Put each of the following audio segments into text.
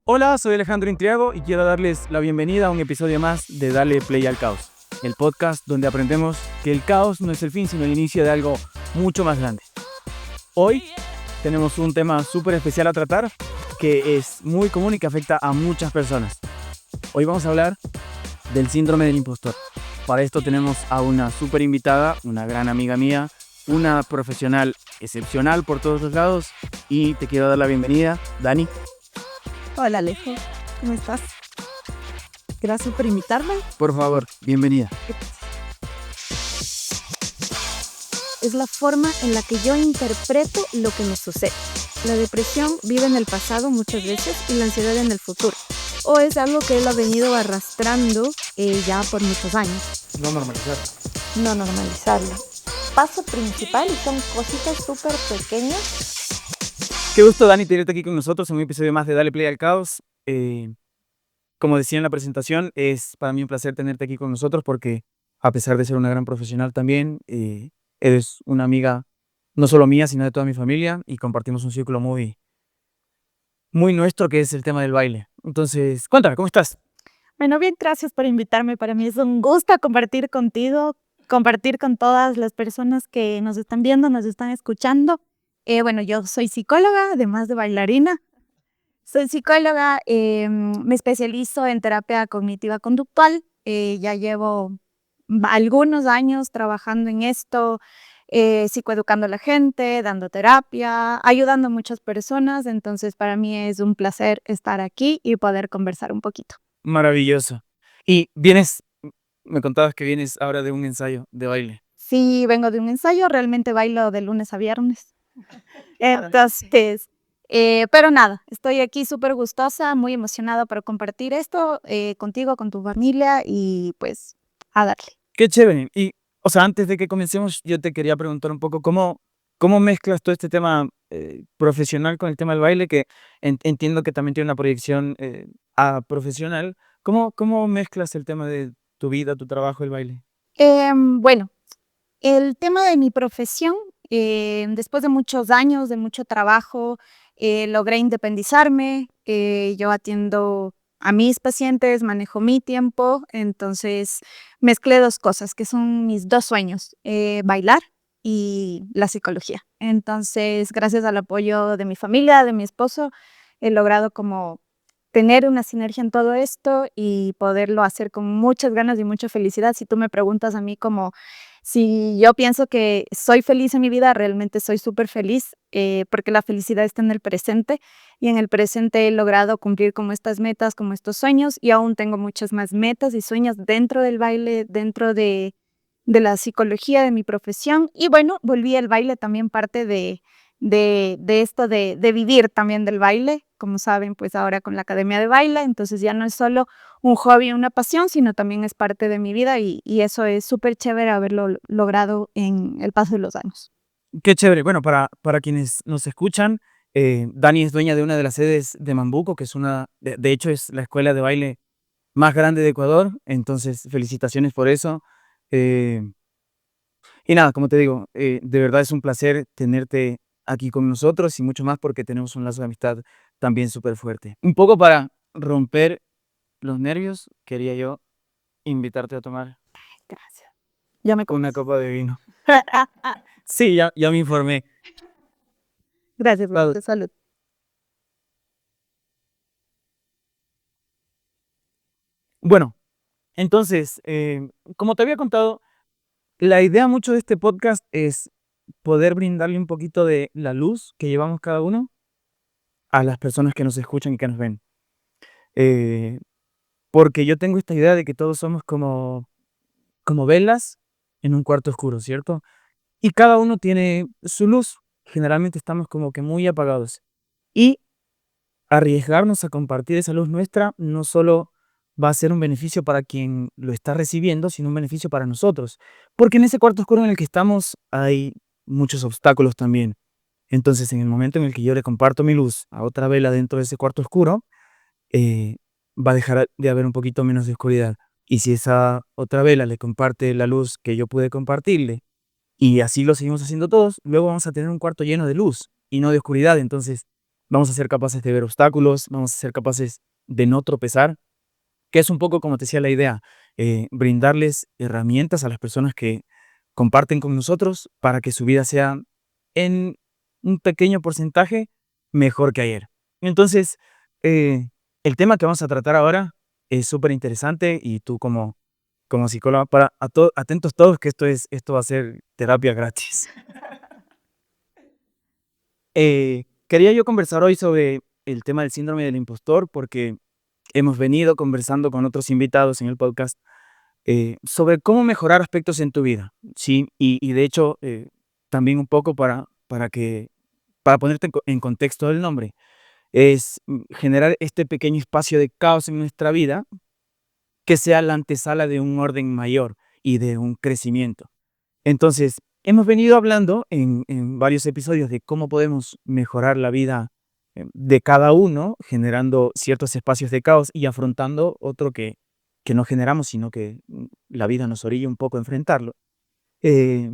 Hola, soy Alejandro Intriago y quiero darles la bienvenida a un episodio más de Dale Play al Caos, el podcast donde aprendemos que el caos no es el fin, sino el inicio de algo mucho más grande. Hoy tenemos un tema súper especial a tratar que es muy común y que afecta a muchas personas. Hoy vamos a hablar del síndrome del impostor. Para esto tenemos a una súper invitada, una gran amiga mía, una profesional excepcional por todos los lados y te quiero dar la bienvenida, Dani. Hola Alejo, ¿cómo estás? Gracias por invitarme. Por favor, bienvenida. Es la forma en la que yo interpreto lo que me sucede. La depresión vive en el pasado muchas veces y la ansiedad en el futuro. O es algo que él ha venido arrastrando ya por muchos años. No normalizar. No normalizarlo. Paso principal y son cositas súper pequeñas. Qué gusto, Dani, tenerte aquí con nosotros en un episodio más de Dale Play al Caos. Como decía en la presentación, es para mí un placer tenerte aquí con nosotros porque a pesar de ser una gran profesional también, eres una amiga no solo mía, sino de toda mi familia y compartimos un círculo muy nuestro que es el tema del baile. Entonces, cuéntame, ¿cómo estás? Bueno, bien, gracias por invitarme. Para mí es un gusto compartir contigo, compartir con todas las personas que nos están viendo, nos están escuchando. Bueno, yo soy psicóloga, además de bailarina. Soy psicóloga, me especializo en terapia cognitiva conductual. Ya llevo algunos años trabajando en esto, psicoeducando a la gente, dando terapia, ayudando a muchas personas. Entonces, para mí es un placer estar aquí y poder conversar un poquito. Maravilloso. Y me contabas que vienes ahora de un ensayo de baile. Sí, vengo de un ensayo, realmente bailo de lunes a viernes. Entonces, pero nada, estoy aquí súper gustosa, muy emocionada por compartir esto contigo, con tu familia y pues a darle. Qué chévere. Y, o sea, antes de que comencemos, yo te quería preguntar un poco cómo mezclas todo este tema profesional con el tema del baile, que entiendo que también tiene una proyección a profesional. ¿Cómo mezclas el tema de tu vida, tu trabajo, el baile? Bueno, el tema de mi profesión, después de muchos años, de mucho trabajo, logré independizarme. Yo atiendo a mis pacientes, manejo mi tiempo, entonces mezclé dos cosas que son mis dos sueños, bailar y la psicología. Entonces, gracias al apoyo de mi familia, de mi esposo, he logrado como tener una sinergia en todo esto y poderlo hacer con muchas ganas y mucha felicidad. Si tú me preguntas a mí como si yo pienso que soy feliz en mi vida, realmente soy súper feliz porque la felicidad está en el presente y en el presente he logrado cumplir como estas metas, como estos sueños y aún tengo muchas más metas y sueños dentro del baile, dentro de la psicología de mi profesión y bueno, volví al baile también parte de esto de vivir también del baile, como saben, pues ahora con la Academia de Baile, entonces ya no es solo un hobby, una pasión, sino también es parte de mi vida y eso es súper chévere haberlo logrado en el paso de los años. Qué chévere. Bueno, para quienes nos escuchan, Dani es dueña de una de las sedes de Mambuco, que es de hecho es la escuela de baile más grande de Ecuador, entonces felicitaciones por eso. Eh, y nada, como te digo, de verdad es un placer tenerte aquí con nosotros y mucho más porque tenemos un lazo de amistad también súper fuerte. Un poco para romper los nervios, quería yo invitarte a tomar Gracias. Ya me una conoces. copa de vino. Sí, ya me informé. Gracias, Salud. profesor. Salud. Bueno, entonces, como te había contado, la idea mucho de este podcast es poder brindarle un poquito de la luz que llevamos cada uno a las personas que nos escuchan y que nos ven. Eh, Porque yo tengo esta idea de que todos somos como velas en un cuarto oscuro, ¿cierto? Y cada uno tiene su luz. Generalmente estamos como que muy apagados. Y arriesgarnos a compartir esa luz nuestra no solo va a ser un beneficio para quien lo está recibiendo, sino un beneficio para nosotros. Porque en ese cuarto oscuro en el que estamos hay muchos obstáculos también. Entonces, en el momento en el que yo le comparto mi luz a otra vela dentro de ese cuarto oscuro, eh, va a dejar de haber un poquito menos de oscuridad. Y si esa otra vela le comparte la luz que yo pude compartirle, y así lo seguimos haciendo todos, luego vamos a tener un cuarto lleno de luz y no de oscuridad. Entonces, vamos a ser capaces de ver obstáculos, vamos a ser capaces de no tropezar, que es un poco como te decía la idea, brindarles herramientas a las personas que comparten con nosotros para que su vida sea en un pequeño porcentaje mejor que ayer. Entonces, eh, el tema que vamos a tratar ahora es súper interesante y tú como psicóloga, atentos todos que esto va a ser terapia gratis. Quería yo conversar hoy sobre el tema del síndrome del impostor porque hemos venido conversando con otros invitados en el podcast sobre cómo mejorar aspectos en tu vida, ¿sí? Y de hecho, también un poco para ponerte en contexto del nombre, es generar este pequeño espacio de caos en nuestra vida que sea la antesala de un orden mayor y de un crecimiento. Entonces, hemos venido hablando en varios episodios de cómo podemos mejorar la vida de cada uno, generando ciertos espacios de caos y afrontando otro que no generamos, sino que la vida nos orilla un poco a enfrentarlo. Eh,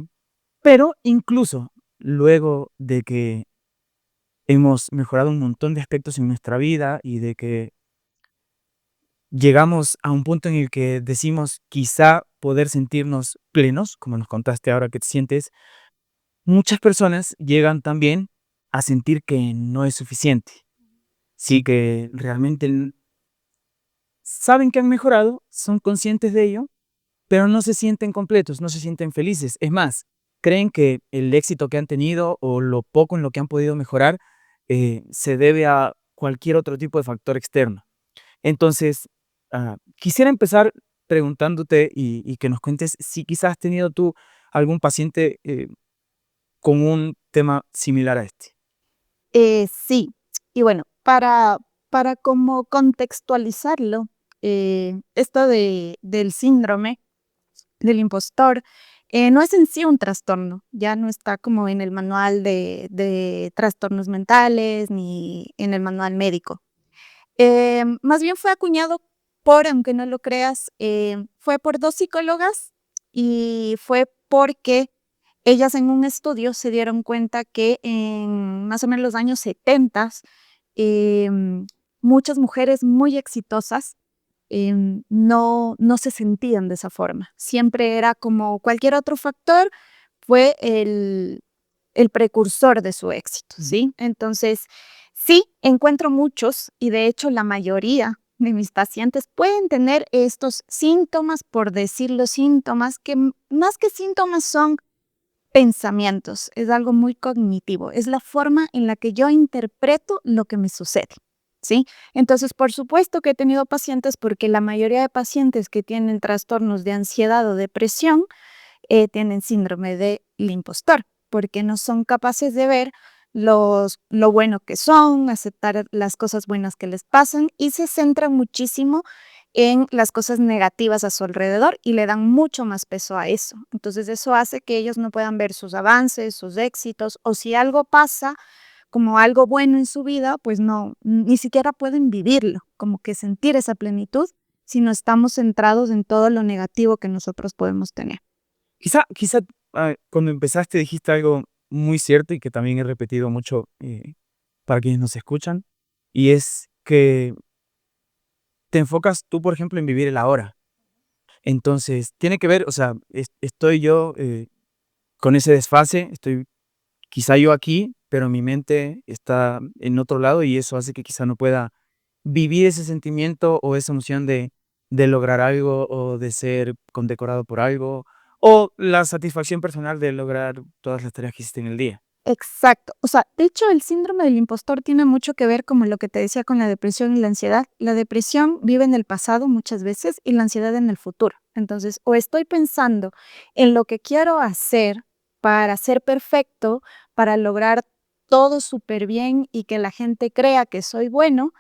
pero incluso luego de que hemos mejorado un montón de aspectos en nuestra vida y de que llegamos a un punto en el que decimos quizá poder sentirnos plenos, como nos contaste ahora que te sientes, muchas personas llegan también a sentir que no es suficiente. Sí, que realmente saben que han mejorado, son conscientes de ello, pero no se sienten completos, no se sienten felices. Es más, creen que el éxito que han tenido o lo poco en lo que han podido mejorar se debe a cualquier otro tipo de factor externo. Entonces, quisiera empezar preguntándote y que nos cuentes si quizás has tenido tú algún paciente con un tema similar a este. Sí, y bueno, para como contextualizarlo, esto del síndrome del impostor, no es en sí un trastorno, ya no está como en el manual de trastornos mentales ni en el manual médico. Más bien fue acuñado aunque no lo creas, fue por 2 psicólogas y fue porque ellas en un estudio se dieron cuenta que en más o menos los años 70, muchas mujeres muy exitosas, no se sentían de esa forma. Siempre era como cualquier otro factor, fue el precursor de su éxito, ¿sí? Entonces, sí, encuentro muchos y de hecho la mayoría de mis pacientes pueden tener estos síntomas, por decirlo síntomas, que más que síntomas son pensamientos, es algo muy cognitivo, es la forma en la que yo interpreto lo que me sucede, ¿sí? Entonces, por supuesto que he tenido pacientes porque la mayoría de pacientes que tienen trastornos de ansiedad o depresión tienen síndrome del impostor, porque no son capaces de ver lo bueno que son, aceptar las cosas buenas que les pasan y se centran muchísimo en las cosas negativas a su alrededor y le dan mucho más peso a eso. Entonces eso hace que ellos no puedan ver sus avances, sus éxitos o si algo pasa como algo bueno en su vida, pues no, ni siquiera pueden vivirlo, como que sentir esa plenitud si no estamos centrados en todo lo negativo que nosotros podemos tener. Quizá cuando empezaste dijiste algo muy cierto y que también he repetido mucho para quienes nos escuchan, y es que te enfocas tú, por ejemplo, en vivir el ahora. Entonces, tiene que ver, o sea, estoy yo con ese desfase, estoy quizá yo aquí, pero mi mente está en otro lado y eso hace que quizá no pueda vivir ese sentimiento o esa emoción de lograr algo o de ser condecorado por algo o la satisfacción personal de lograr todas las tareas que hiciste en el día. Exacto. O sea, de hecho, el síndrome del impostor tiene mucho que ver como lo que te decía con la depresión y la ansiedad. La depresión vive en el pasado muchas veces y la ansiedad en el futuro. Entonces, o estoy pensando en lo que quiero hacer para ser perfecto, para lograr todo súper bien y que la gente crea que soy bueno,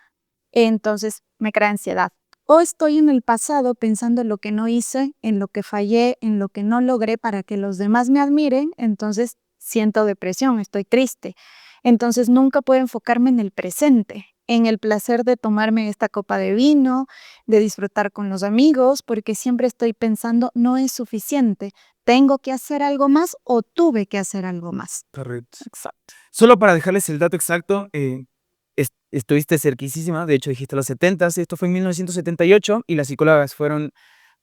entonces me crea ansiedad. O estoy en el pasado pensando en lo que no hice, en lo que fallé, en lo que no logré para que los demás me admiren, entonces siento depresión, estoy triste. Entonces nunca puedo enfocarme en el presente, en el placer de tomarme esta copa de vino, de disfrutar con los amigos, porque siempre estoy pensando, no es suficiente, tengo que hacer algo más o tuve que hacer algo más. Correcto. Exacto. Solo para dejarles el dato exacto, estuviste cerquísima, de hecho dijiste los 70s, esto fue en 1978 y las psicólogas fueron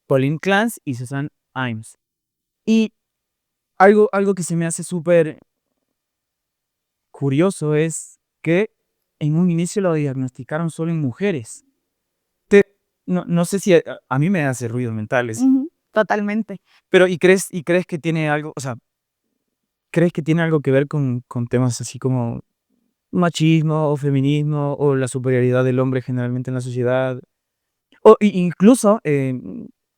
Pauline Clance y Susan Imes. Y algo que se me hace súper curioso es que en un inicio lo diagnosticaron solo en mujeres. No sé si a mí me hace ruido mentales, Totalmente. pero ¿y crees que tiene algo, o sea, crees que tiene algo que ver con temas así como machismo o feminismo o la superioridad del hombre generalmente en la sociedad? O incluso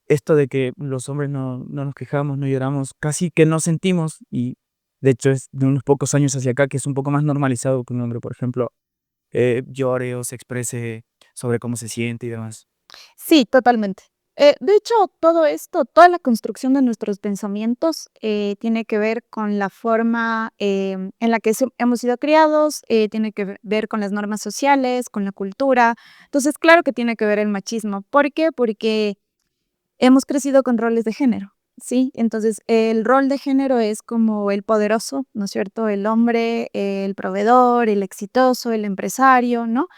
esto de que los hombres no nos quejamos, no lloramos, casi que no sentimos, y de hecho es de unos pocos años hacia acá que es un poco más normalizado que un hombre, por ejemplo, llore o se exprese sobre cómo se siente y demás. Sí, totalmente. De hecho, todo esto, toda la construcción de nuestros pensamientos tiene que ver con la forma en la que hemos sido criados, tiene que ver con las normas sociales, con la cultura. Entonces, claro que tiene que ver el machismo. ¿Por qué? Porque hemos crecido con roles de género, ¿sí? Entonces, el rol de género es como el poderoso, ¿no es cierto? El hombre, el proveedor, el exitoso, el empresario, ¿no?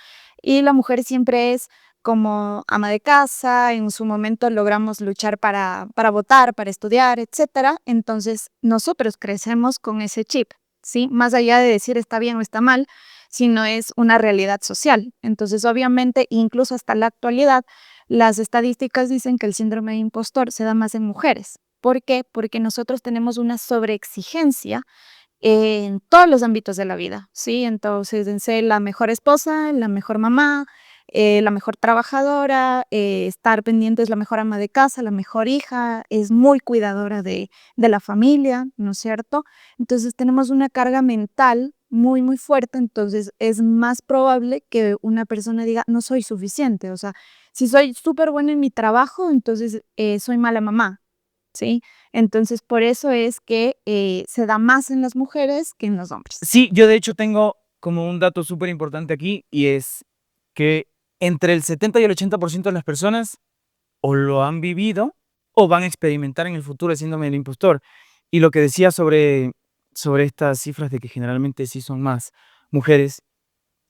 Y la mujer siempre es como ama de casa, en su momento logramos luchar para votar, para estudiar, etcétera. Entonces, nosotros crecemos con ese chip, ¿sí? Más allá de decir está bien o está mal, sino es una realidad social. Entonces, obviamente, incluso hasta la actualidad, las estadísticas dicen que el síndrome de impostor se da más en mujeres. ¿Por qué? Porque nosotros tenemos una sobreexigencia en todos los ámbitos de la vida, ¿sí? Entonces, en ser la mejor esposa, la mejor mamá, la mejor trabajadora, estar pendiente es la mejor ama de casa, la mejor hija, es muy cuidadora de la familia, ¿no es cierto? Entonces, tenemos una carga mental muy, muy fuerte, entonces es más probable que una persona diga, no soy suficiente, o sea, si soy súper buena en mi trabajo, entonces soy mala mamá, ¿sí? Entonces, por eso es que se da más en las mujeres que en los hombres. Sí, yo de hecho tengo como un dato súper importante aquí y es que entre el 70 y el 80% de las personas o lo han vivido o van a experimentar en el futuro el síndrome del impostor. Y lo que decía sobre estas cifras de que generalmente sí son más mujeres,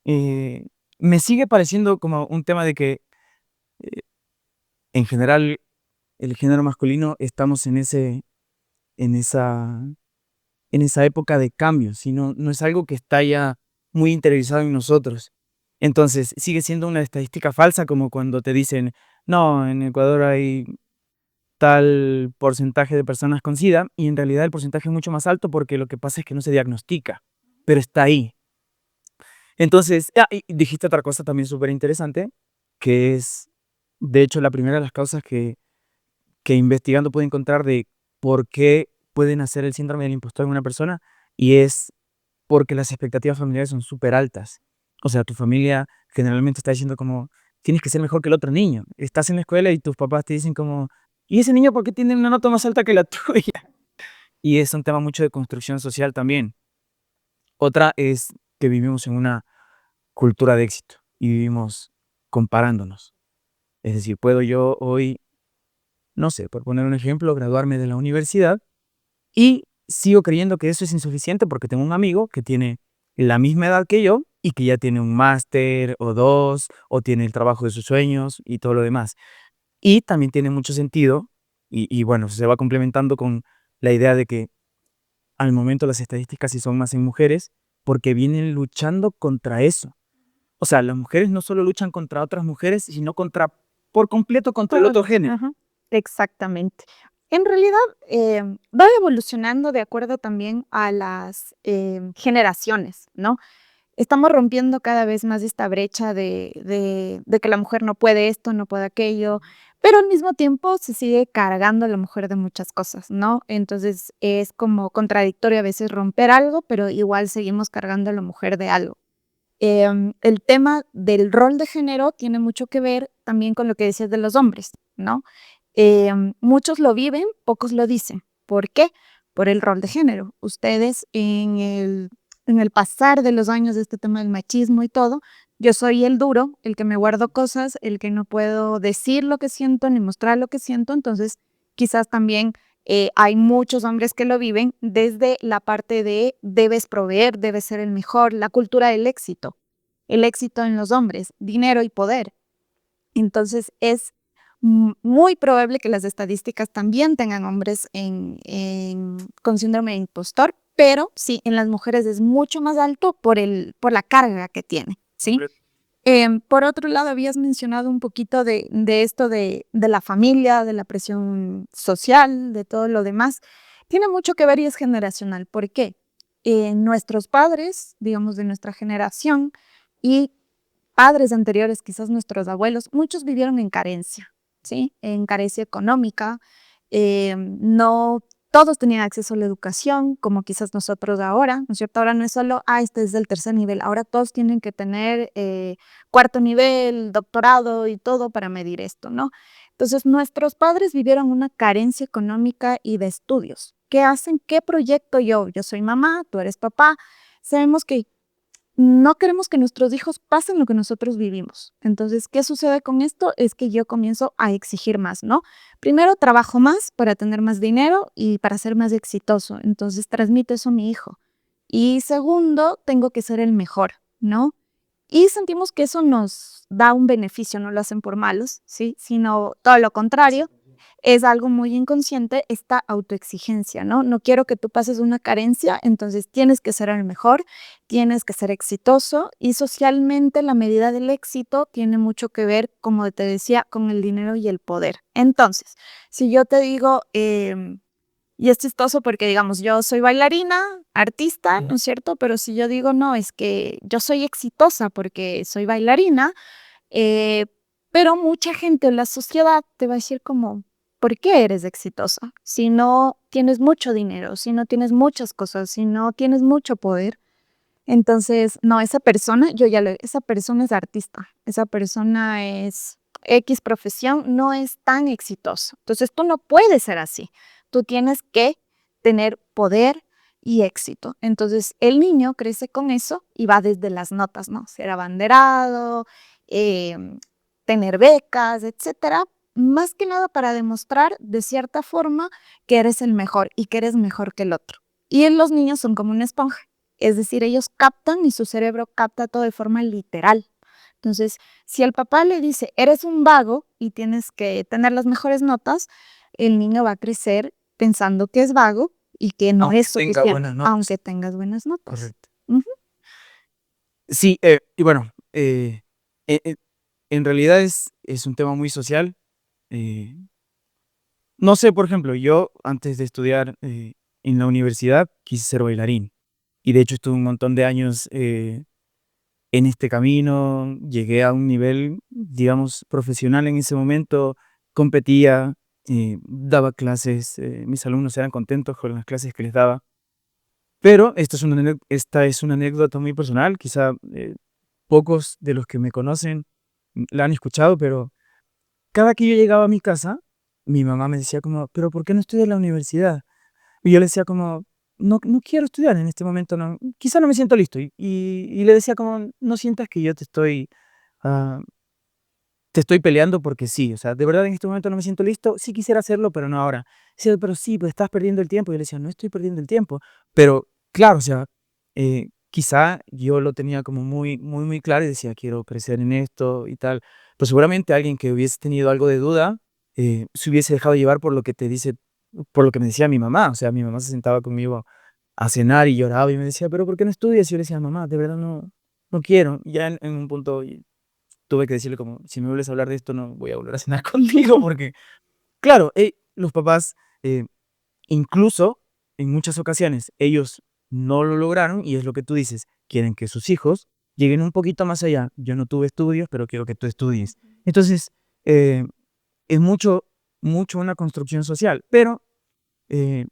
eh, me sigue pareciendo como un tema de que eh, en general el género masculino estamos en esa, en esa época de cambio, sino no es algo que está ya muy interiorizado en nosotros. Entonces sigue siendo una estadística falsa como cuando te dicen, no, en Ecuador hay tal porcentaje de personas con SIDA y en realidad el porcentaje es mucho más alto porque lo que pasa es que no se diagnostica, pero está ahí. Entonces, y dijiste otra cosa también súper interesante, que es, de hecho, la primera de las causas que investigando pude encontrar de por qué pueden hacer el síndrome del impostor en una persona y es porque las expectativas familiares son súper altas. O sea, tu familia generalmente está diciendo como, tienes que ser mejor que el otro niño. Estás en la escuela y tus papás te dicen como, ¿y ese niño por qué tiene una nota más alta que la tuya? Y es un tema mucho de construcción social también. Otra es que vivimos en una cultura de éxito y vivimos comparándonos. Es decir, puedo yo hoy, no sé, por poner un ejemplo, graduarme de la universidad y sigo creyendo que eso es insuficiente porque tengo un amigo que tiene la misma edad que yo y que ya tiene un máster o dos, o tiene el trabajo de sus sueños y todo lo demás. Y también tiene mucho sentido, y bueno, se va complementando con la idea de que al momento las estadísticas sí son más en mujeres porque vienen luchando contra eso. O sea, las mujeres no solo luchan contra otras mujeres, sino por completo contra el otro género. Ajá, exactamente. En realidad, va evolucionando de acuerdo también a las generaciones, ¿no? Estamos rompiendo cada vez más esta brecha de que la mujer no puede esto, no puede aquello, pero al mismo tiempo se sigue cargando a la mujer de muchas cosas, ¿no? Entonces es como contradictorio a veces romper algo, pero igual seguimos cargando a la mujer de algo. El tema del rol de género tiene mucho que ver también con lo que decías de los hombres, ¿no? Muchos lo viven, pocos lo dicen. ¿Por qué? Por el rol de género. Ustedes en el pasar de los años de este tema del machismo y todo, yo soy el duro, el que me guardo cosas, el que no puedo decir lo que siento ni mostrar lo que siento, entonces quizás también hay muchos hombres que lo viven desde la parte de debes proveer, debes ser el mejor, la cultura del éxito. el éxito en los hombres, dinero y poder. Entonces es muy probable que las estadísticas también tengan hombres con síndrome de impostor, pero sí, en las mujeres es mucho más alto por la carga que tiene, ¿sí? Por otro lado, habías mencionado un poquito de esto de la familia, de la presión social, de todo lo demás. Tiene mucho que ver y es generacional. ¿Por qué? Nuestros padres, digamos, de nuestra generación y padres anteriores, quizás nuestros abuelos, muchos vivieron en carencia, ¿sí? En carencia económica. No todos tenían acceso a la educación, como quizás nosotros ahora, ¿no es cierto? Ahora no es solo, este es del tercer nivel, ahora todos tienen que tener cuarto nivel, doctorado y todo para medir esto, ¿no? Entonces, nuestros padres vivieron una carencia económica y de estudios. ¿Qué hacen? ¿Qué proyecto yo? Yo soy mamá, tú eres papá. Sabemos que no queremos que nuestros hijos pasen lo que nosotros vivimos. Entonces, ¿qué sucede con esto? Es que yo comienzo a exigir más, ¿no? Primero, trabajo más para tener más dinero y para ser más exitoso. Entonces, transmito eso a mi hijo. Y segundo, tengo que ser el mejor, ¿no? Y sentimos que eso nos da un beneficio, no lo hacen por malos, ¿sí? Sino todo lo contrario, es algo muy inconsciente, esta autoexigencia, ¿no? No quiero que tú pases una carencia, entonces tienes que ser el mejor, tienes que ser exitoso y socialmente la medida del éxito tiene mucho que ver, como te decía, con el dinero y el poder. Entonces, si yo te digo, y es chistoso porque, digamos, yo soy bailarina, artista, ¿no es cierto? Pero si yo digo, no, es que yo soy exitosa porque soy bailarina, eh, pero mucha gente en la sociedad te va a decir como, ¿por qué eres exitosa? Si no tienes mucho dinero, si no tienes muchas cosas, si no tienes mucho poder. Entonces, no, esa persona, esa persona es artista, esa persona es X profesión, no es tan exitoso. Entonces, tú no puedes ser así. Tú tienes que tener poder y éxito. Entonces, el niño crece con eso y va desde las notas, ¿no? Ser abanderado, tener becas, etcétera. Más que nada para demostrar de cierta forma que eres el mejor y que eres mejor que el otro. Y los niños son como una esponja. Es decir, ellos captan y su cerebro capta todo de forma literal. Entonces, si el papá le dice, eres un vago y tienes que tener las mejores notas, el niño va a crecer pensando que es vago y que no Aunque es tenga suficiente, buenas notas. aunque tengas buenas notas. Correcto. Ujú. Sí, y bueno, e- e- en realidad es un tema muy social. eh, no sé, por ejemplo, yo antes de estudiar en la universidad quise ser bailarín y de hecho estuve un montón de años en este camino, llegué a un nivel, digamos, profesional en ese momento, competía, daba clases, mis alumnos eran contentos con las clases que les daba, pero esta es una anécdota muy personal, quizá pocos de los que me conocen la han escuchado, pero cada que yo llegaba a mi casa, mi mamá me decía como, pero ¿por qué no estudias en la universidad? Y yo le decía como, no quiero estudiar en este momento, no, quizá no me siento listo. Y le decía como, no sientas que yo ah, te estoy peleando porque sí, o sea, de verdad en este momento no me siento listo, sí quisiera hacerlo, pero no ahora. Decía, pero sí, pues estás perdiendo el tiempo. Y yo le decía, no estoy perdiendo el tiempo. Pero claro, o sea, quizá yo lo tenía como muy claro y decía, quiero crecer en esto y tal. Pues seguramente alguien que hubiese tenido algo de duda, se hubiese dejado llevar por lo que te dice, por lo que me decía mi mamá. O sea, mi mamá se sentaba conmigo a cenar y lloraba y me decía, pero ¿por qué no estudias? Y yo le decía, mamá, de verdad no quiero. Y ya en un punto tuve que decirle como, si me vuelves a hablar de esto, no voy a volver a cenar contigo, porque, claro, los papás, eh, incluso en muchas ocasiones, ellos no lo lograron, y es lo que tú dices, quieren que sus hijos lleguen un poquito más allá. Yo no tuve estudios, pero quiero que tú estudies. Entonces, eh, es mucho una construcción social, pero eh,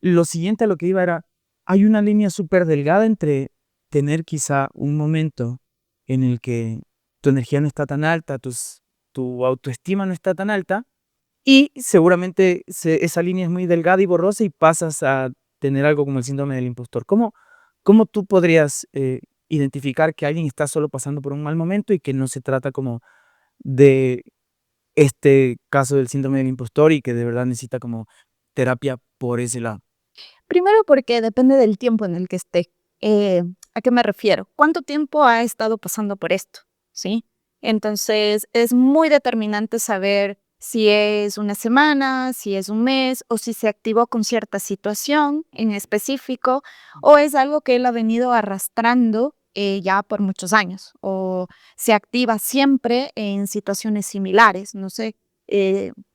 lo siguiente a lo que iba era, hay una línea súper delgada entre tener quizá un momento en el que tu energía no está tan alta, tu autoestima no está tan alta, y seguramente esa línea es muy delgada y borrosa y pasas a tener algo como el síndrome del impostor. ¿Cómo tú podrías identificar que alguien está solo pasando por un mal momento y que no se trata como de este caso del síndrome del impostor y que de verdad necesita como terapia por ese lado? Primero porque depende del tiempo en el que esté. ¿A qué me refiero? ¿Cuánto tiempo ha estado pasando por esto? ¿Sí? Entonces, es muy determinante saber si es una semana, si es un mes o si se activó con cierta situación en específico o es algo que él ha venido arrastrando ya por muchos años o se activa siempre en situaciones similares, no sé,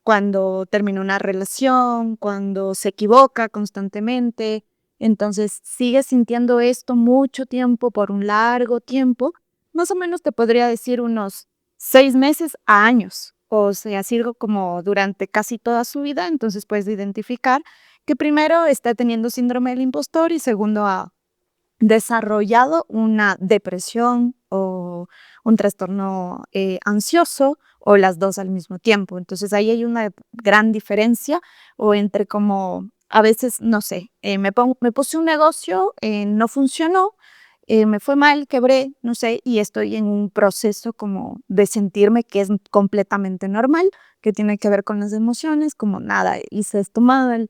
cuando termina una relación, cuando se equivoca constantemente. Entonces, sigue sintiendo esto mucho tiempo, por un largo tiempo, más o menos te podría decir unos 6 meses a años, o sea, así algo como durante casi toda su vida, entonces puedes identificar que primero está teniendo síndrome del impostor y segundo ha desarrollado una depresión o un trastorno ansioso o las dos al mismo tiempo. Entonces ahí hay una gran diferencia o entre como a veces, no sé, me puse un negocio, no funcionó, me fue mal, quebré, no sé, y estoy en un proceso como de sentirme que es completamente normal, que tiene que ver con las emociones, como nada, hice esto mal,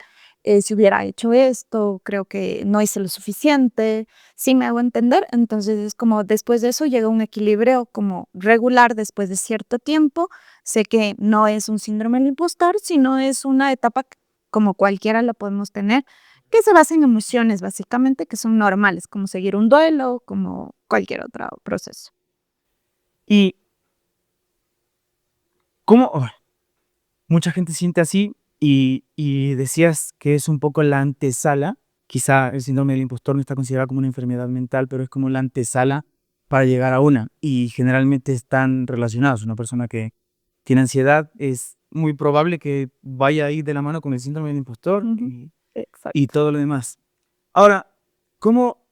si hubiera hecho esto, creo que no hice lo suficiente, sí me hago entender, entonces es como después de eso llega un equilibrio como regular después de cierto tiempo, sé que no es un síndrome del impostor, sino es una etapa como cualquiera la podemos tener, que se basa en emociones básicamente que son normales, como seguir un duelo, como cualquier otro proceso. ¿Y cómo? Mucha gente siente así y decías que es un poco la antesala, quizá el síndrome del impostor no está considerado como una enfermedad mental, pero es como la antesala para llegar a una y generalmente están relacionados. Una persona que tiene ansiedad es muy probable que vaya a ir de la mano con el síndrome del impostor Ujú, y exacto. todo lo demás. Ahora, ¿cómo,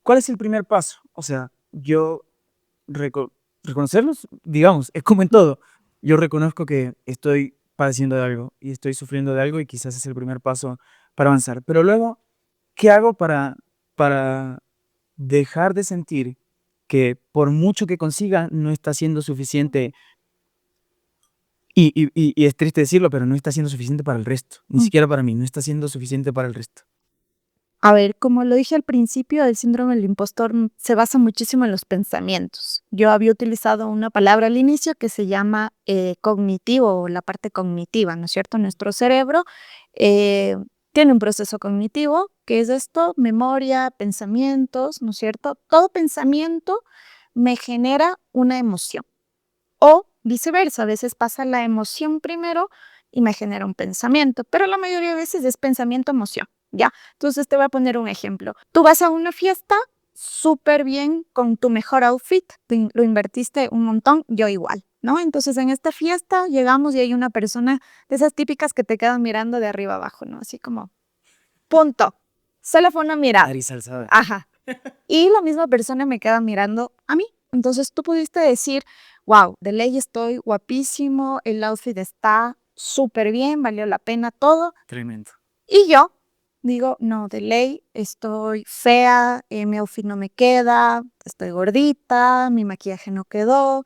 cuál es el primer paso? O sea, yo reconocerlos, digamos, es como en todo. Yo reconozco que estoy padeciendo de algo y estoy sufriendo de algo y quizás es el primer paso para avanzar. Pero luego, ¿qué hago para dejar de sentir que por mucho que consiga no está siendo suficiente? Y es triste decirlo, pero no está siendo suficiente para el resto, ni Mm. siquiera para mí, no está siendo suficiente para el resto. A ver, como lo dije al principio, el síndrome del impostor se basa muchísimo en los pensamientos. Yo había utilizado una palabra al inicio que se llama cognitivo o la parte cognitiva, ¿no es cierto? Nuestro cerebro eh, tiene un proceso cognitivo, que es esto, memoria, pensamientos, ¿no es cierto? Todo pensamiento me genera una emoción. O viceversa, a veces pasa la emoción primero y me genera un pensamiento, pero la mayoría de veces es pensamiento-emoción, ¿ya? Entonces te voy a poner un ejemplo. Tú vas a una fiesta súper bien con tu mejor outfit, lo invertiste un montón, yo igual, ¿no? Entonces en esta fiesta llegamos y hay una persona de esas típicas que te quedan mirando de arriba abajo, ¿no? Así como, punto. Solo fue una mirada. Nariz alzada. Ajá. Y la misma persona me queda mirando a mí. Entonces tú pudiste decir, wow, de ley estoy guapísimo, el outfit está súper bien, valió la pena todo. Tremendo. Y yo digo, no, de ley estoy fea, mi outfit no me queda, estoy gordita, mi maquillaje no quedó.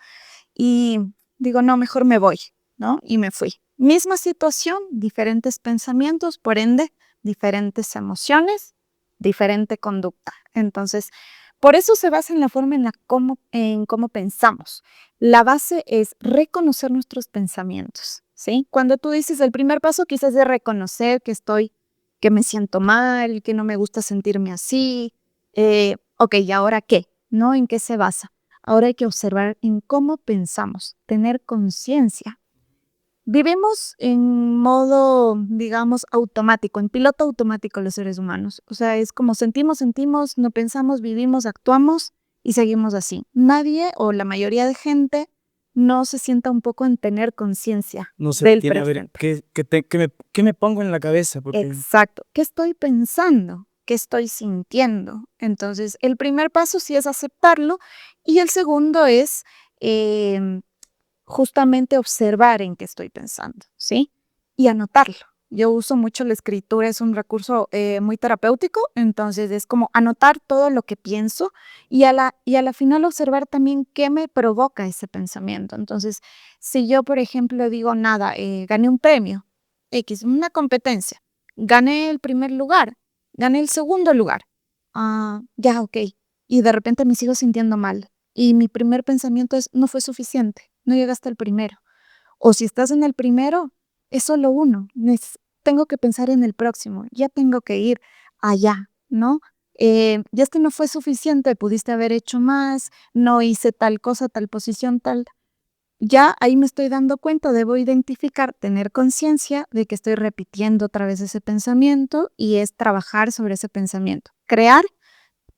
Y digo, no, mejor me voy, ¿no? Y me fui. Misma situación, diferentes pensamientos, por ende, diferentes emociones, diferente conducta. Entonces, por eso se basa en la forma en cómo pensamos. La base es reconocer nuestros pensamientos, ¿sí? Cuando tú dices el primer paso, quizás es reconocer que me siento mal, que no me gusta sentirme así. Ok, ¿y ahora qué? ¿No? ¿En qué se basa? Ahora hay que observar en cómo pensamos, tener conciencia. Vivimos en modo, digamos, automático, en piloto automático los seres humanos. O sea, es como sentimos, no pensamos, vivimos, actuamos y seguimos así. Nadie o la mayoría de gente no se sienta un poco en tener conciencia No se del detiene a ver presente. qué me pongo en la cabeza, porque Exacto. ¿Qué estoy pensando? ¿Qué estoy sintiendo? Entonces, el primer paso sí es aceptarlo y el segundo es em, justamente observar en qué estoy pensando, ¿sí? Y anotarlo. Yo uso mucho la escritura, es un recurso muy terapéutico, entonces es como anotar todo lo que pienso y a la final observar también qué me provoca ese pensamiento. Entonces, si yo, por ejemplo, digo, nada, gané un premio, X, una competencia, gané el primer lugar, gané el segundo lugar. Ya, ok. Y de repente me sigo sintiendo mal. Y mi primer pensamiento es, no fue suficiente, no llegaste al primero. O si estás en el primero, es solo uno. Tengo que pensar en el próximo, ya tengo que ir allá, ¿no? Ya este no fue suficiente, pudiste haber hecho más, no hice tal cosa, tal posición, tal. Ya ahí me estoy dando cuenta, debo identificar, tener conciencia de que estoy repitiendo otra vez ese pensamiento y es trabajar sobre ese pensamiento. Crear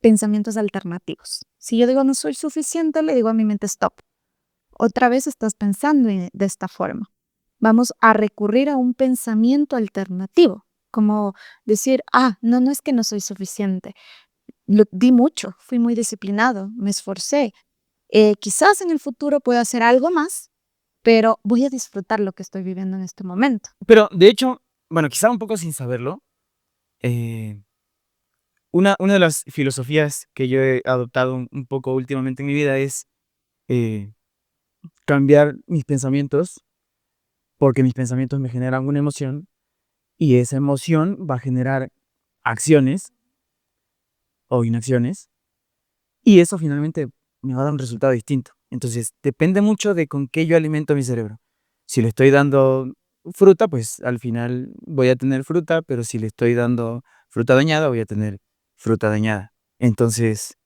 pensamientos alternativos. Si yo digo no soy suficiente, le digo a mi mente stop. Otra vez estás pensando de esta forma. Vamos a recurrir a un pensamiento alternativo, como decir, no, no es que no soy suficiente. Lo di mucho, fui muy disciplinado, me esforcé. Quizás en el futuro pueda hacer algo más, pero voy a disfrutar lo que estoy viviendo en este momento. Pero de hecho, bueno, quizá un poco sin saberlo, eh, una de las filosofías que yo he adoptado un poco últimamente en mi vida es eh, cambiar mis pensamientos, porque mis pensamientos me generan una emoción y esa emoción va a generar acciones o inacciones y eso finalmente me va a dar un resultado distinto. Entonces, depende mucho de con qué yo alimento mi cerebro. Si le estoy dando fruta, pues al final voy a tener fruta, pero si le estoy dando fruta dañada, voy a tener fruta dañada. Entonces,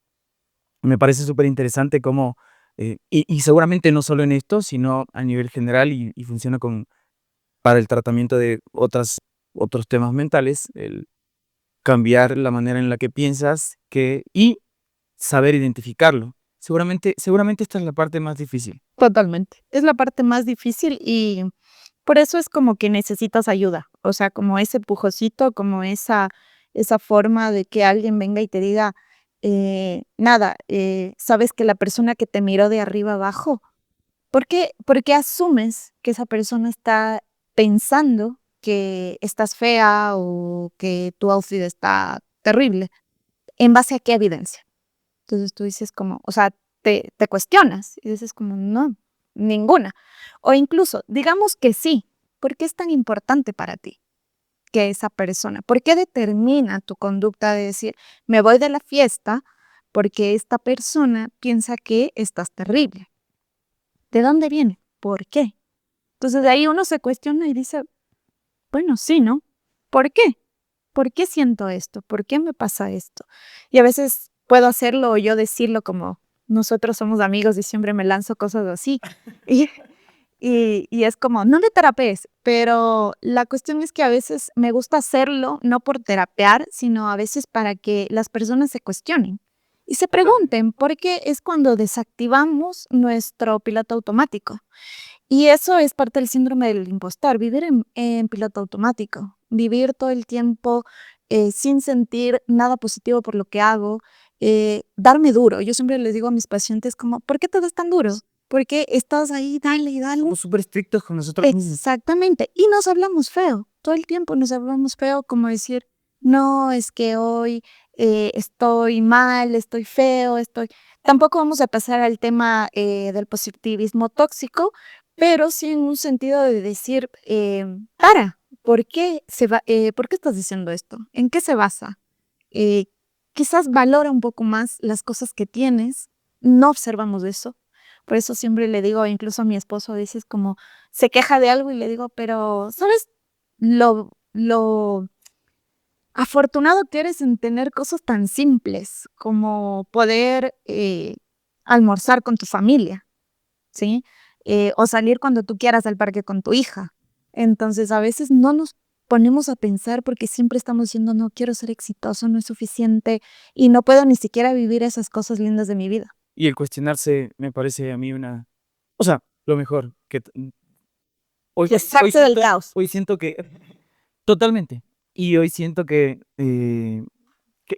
me parece súper interesante cómo, y seguramente no solo en esto, sino a nivel general y funciona para el tratamiento de otros temas mentales, el cambiar la manera en la que piensas y saber identificarlo. Seguramente esta es la parte más difícil. Totalmente. Es la parte más difícil y por eso es como que necesitas ayuda. O sea, como ese pujocito, como esa forma de que alguien venga y te diga, nada, sabes que la persona que te miró de arriba abajo, ¿por qué asumes que esa persona está pensando que estás fea o que tu outfit está terrible? ¿En base a qué evidencia? Entonces tú dices como, o sea, te cuestionas y dices como, no, ninguna. O incluso, digamos que sí, ¿por qué es tan importante para ti que esa persona? ¿Por qué determina tu conducta de decir, me voy de la fiesta porque esta persona piensa que estás terrible? ¿De dónde viene? ¿Por qué? Entonces de ahí uno se cuestiona y dice, bueno, sí, ¿no? ¿Por qué? ¿Por qué siento esto? ¿Por qué me pasa esto? Y a veces puedo hacerlo o yo decirlo como nosotros somos amigos y siempre me lanzo cosas así. Y, y es como, no me terapees, pero la cuestión es que a veces me gusta hacerlo, no por terapear, sino a veces para que las personas se cuestionen y se pregunten, porque es cuando desactivamos nuestro piloto automático. Y eso es parte del síndrome del impostor, vivir en piloto automático, vivir todo el tiempo sin sentir nada positivo por lo que hago, darme duro. Yo siempre les digo a mis pacientes como, ¿por qué te das tan duro? ¿Por qué estás ahí, dale y dale? Somos súper estrictos con nosotros mismos. Exactamente. Y nos hablamos feo, todo el tiempo nos hablamos feo, como decir, no, es que hoy estoy mal, estoy feo, estoy... Tampoco vamos a pasar al tema del positivismo tóxico, pero sí en un sentido de decir, ¿por qué por qué estás diciendo esto? ¿En qué se basa? Eh, Quizás valora un poco más las cosas que tienes, no observamos eso. Por eso siempre le digo, incluso a mi esposo, dices como, se queja de algo y le digo, pero ¿sabes lo afortunado que eres en tener cosas tan simples como poder almorzar con tu familia, ¿sí? O salir cuando tú quieras al parque con tu hija. Entonces, a veces no nos ponemos a pensar porque siempre estamos diciendo, no quiero ser exitoso, no es suficiente y no puedo ni siquiera vivir esas cosas lindas de mi vida. Y el cuestionarse me parece a mí o sea, lo mejor hoy Deshacerse del caos. hoy siento que totalmente. Y hoy siento que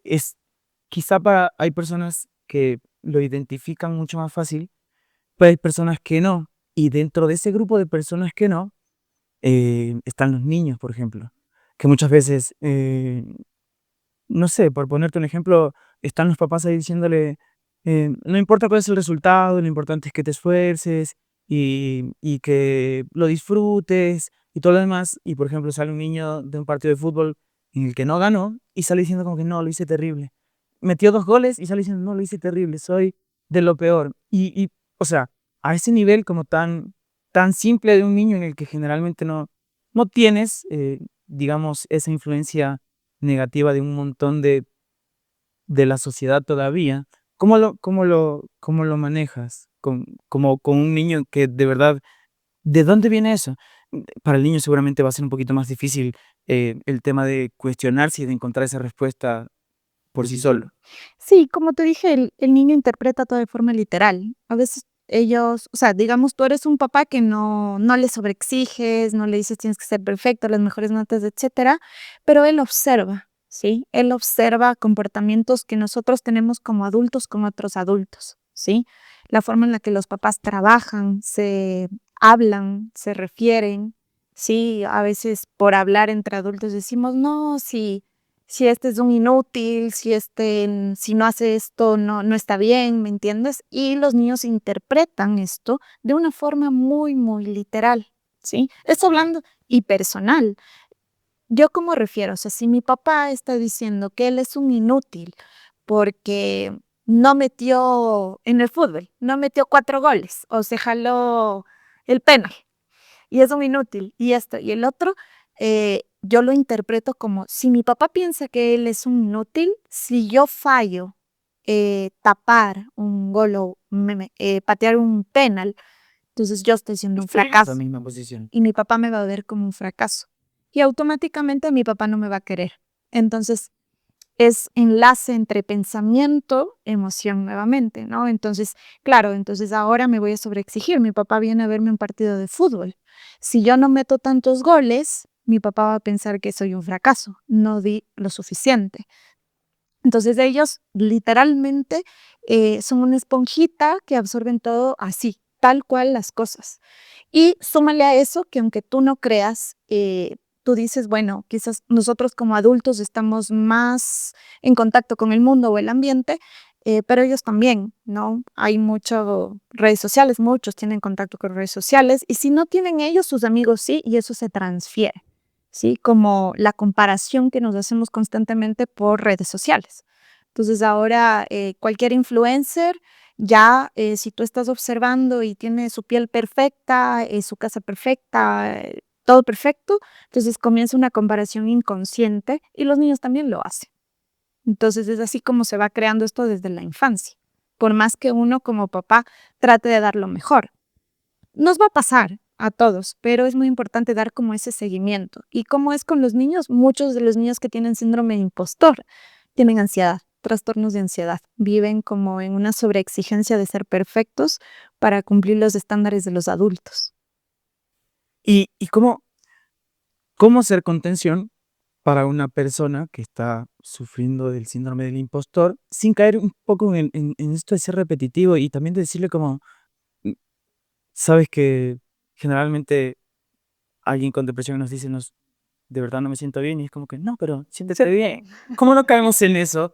es quizá hay personas que lo identifican mucho más fácil, pero hay personas que no. Y dentro de ese grupo de personas que no, están los niños, por ejemplo, que muchas veces, no sé, por ponerte un ejemplo, están los papás ahí diciéndole, no importa cuál es el resultado, lo importante es que te esfuerces y que lo disfrutes y todo lo demás. Y por ejemplo, sale un niño de un partido de fútbol en el que no ganó y sale diciendo como que no, lo hice terrible. metió 2 goles y sale diciendo, no, lo hice terrible, soy de lo peor. O sea, a ese nivel como tan simple de un niño en el que generalmente no tienes, digamos, esa influencia negativa de un montón de la sociedad todavía, ¿cómo lo manejas como un niño que de verdad, ¿de dónde viene eso? Para el niño seguramente va a ser un poquito más difícil, el tema de cuestionarse y de encontrar esa respuesta por sí solo. Sí, como te dije, el niño interpreta todo de forma literal. A veces ellos, o sea, digamos, tú eres un papá que no le sobreexiges, no le dices tienes que ser perfecto, las mejores notas, etcétera, pero él observa, ¿sí? Él observa comportamientos que nosotros tenemos como adultos con otros adultos, ¿sí? La forma en la que los papás trabajan, se hablan, se refieren, ¿sí? A veces por hablar entre adultos decimos, no, sí, si este es un inútil, si no hace esto, no está bien, ¿me entiendes? Y los niños interpretan esto de una forma muy, muy literal, ¿sí? Esto hablando y personal. ¿Yo cómo refiero? O sea, si mi papá está diciendo que él es un inútil porque no metió en el fútbol, no metió 4 goles o se jaló el penal, y es un inútil, y esto y el otro, yo lo interpreto como si mi papá piensa que él es un inútil, si yo fallo, tapar un gol o patear un penal, entonces yo estoy siendo un Estoy en esa fracaso misma posición. y mi papá me va a ver como un fracaso y automáticamente mi papá no me va a querer. Entonces es enlace entre pensamiento, emoción nuevamente, ¿no? Entonces, claro, entonces ahora me voy a sobreexigir. Mi papá viene a verme un partido de fútbol. Si yo no meto tantos goles, mi papá va a pensar que soy un fracaso, no di lo suficiente. Entonces ellos literalmente son una esponjita que absorben todo así, tal cual las cosas. Y súmale a eso que aunque tú no creas, tú dices, bueno, quizás nosotros como adultos estamos más en contacto con el mundo o el ambiente, pero ellos también, ¿no? Hay mucho redes sociales, muchos tienen contacto con redes sociales y si no tienen ellos, sus amigos sí, y eso se transfiere, ¿sí? Como la comparación que nos hacemos constantemente por redes sociales. Entonces ahora cualquier influencer ya, si tú estás observando y tiene su piel perfecta, su casa perfecta, todo perfecto, entonces comienza una comparación inconsciente y los niños también lo hacen. Entonces es así como se va creando esto desde la infancia, por más que uno como papá trate de dar lo mejor. Nos va a pasar a todos, pero es muy importante dar como ese seguimiento. ¿Y cómo es con los niños? Muchos de los niños que tienen síndrome de impostor tienen ansiedad, trastornos de ansiedad. Viven como en una sobreexigencia de ser perfectos para cumplir los estándares de los adultos. ¿Y cómo ser contención para una persona que está sufriendo del síndrome del impostor, sin caer un poco en esto de ser repetitivo y también de decirle como, mm, sabes que generalmente alguien con depresión nos dice, de verdad no me siento bien, y es como que, no, pero siéntete bien. ¿Cómo no caemos en eso?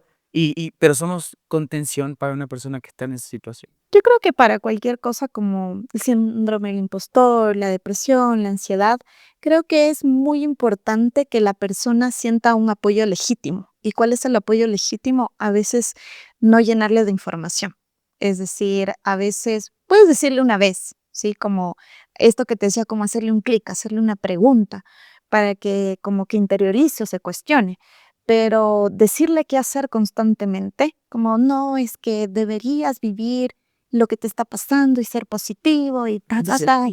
Pero somos contención para una persona que está en esa situación. Yo creo que para cualquier cosa como el síndrome del impostor, la depresión, la ansiedad, creo que es muy importante que la persona sienta un apoyo legítimo. ¿Y cuál es el apoyo legítimo? A veces no llenarle de información. Es decir, a veces puedes decirle una vez, ¿sí? Como esto que te decía, como hacerle un clic, hacerle una pregunta para que como que interiorice o se cuestione. Pero decirle qué hacer constantemente, como no, es que deberías vivir lo que te está pasando y ser positivo y ta, ta, Entonces, ta.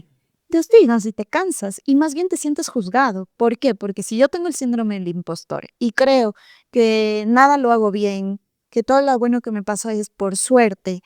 Te hostigas y te cansas y más bien te sientes juzgado. ¿Por qué? Porque si yo tengo el síndrome del impostor y creo que nada lo hago bien, que todo lo bueno que me pasa es por suerte,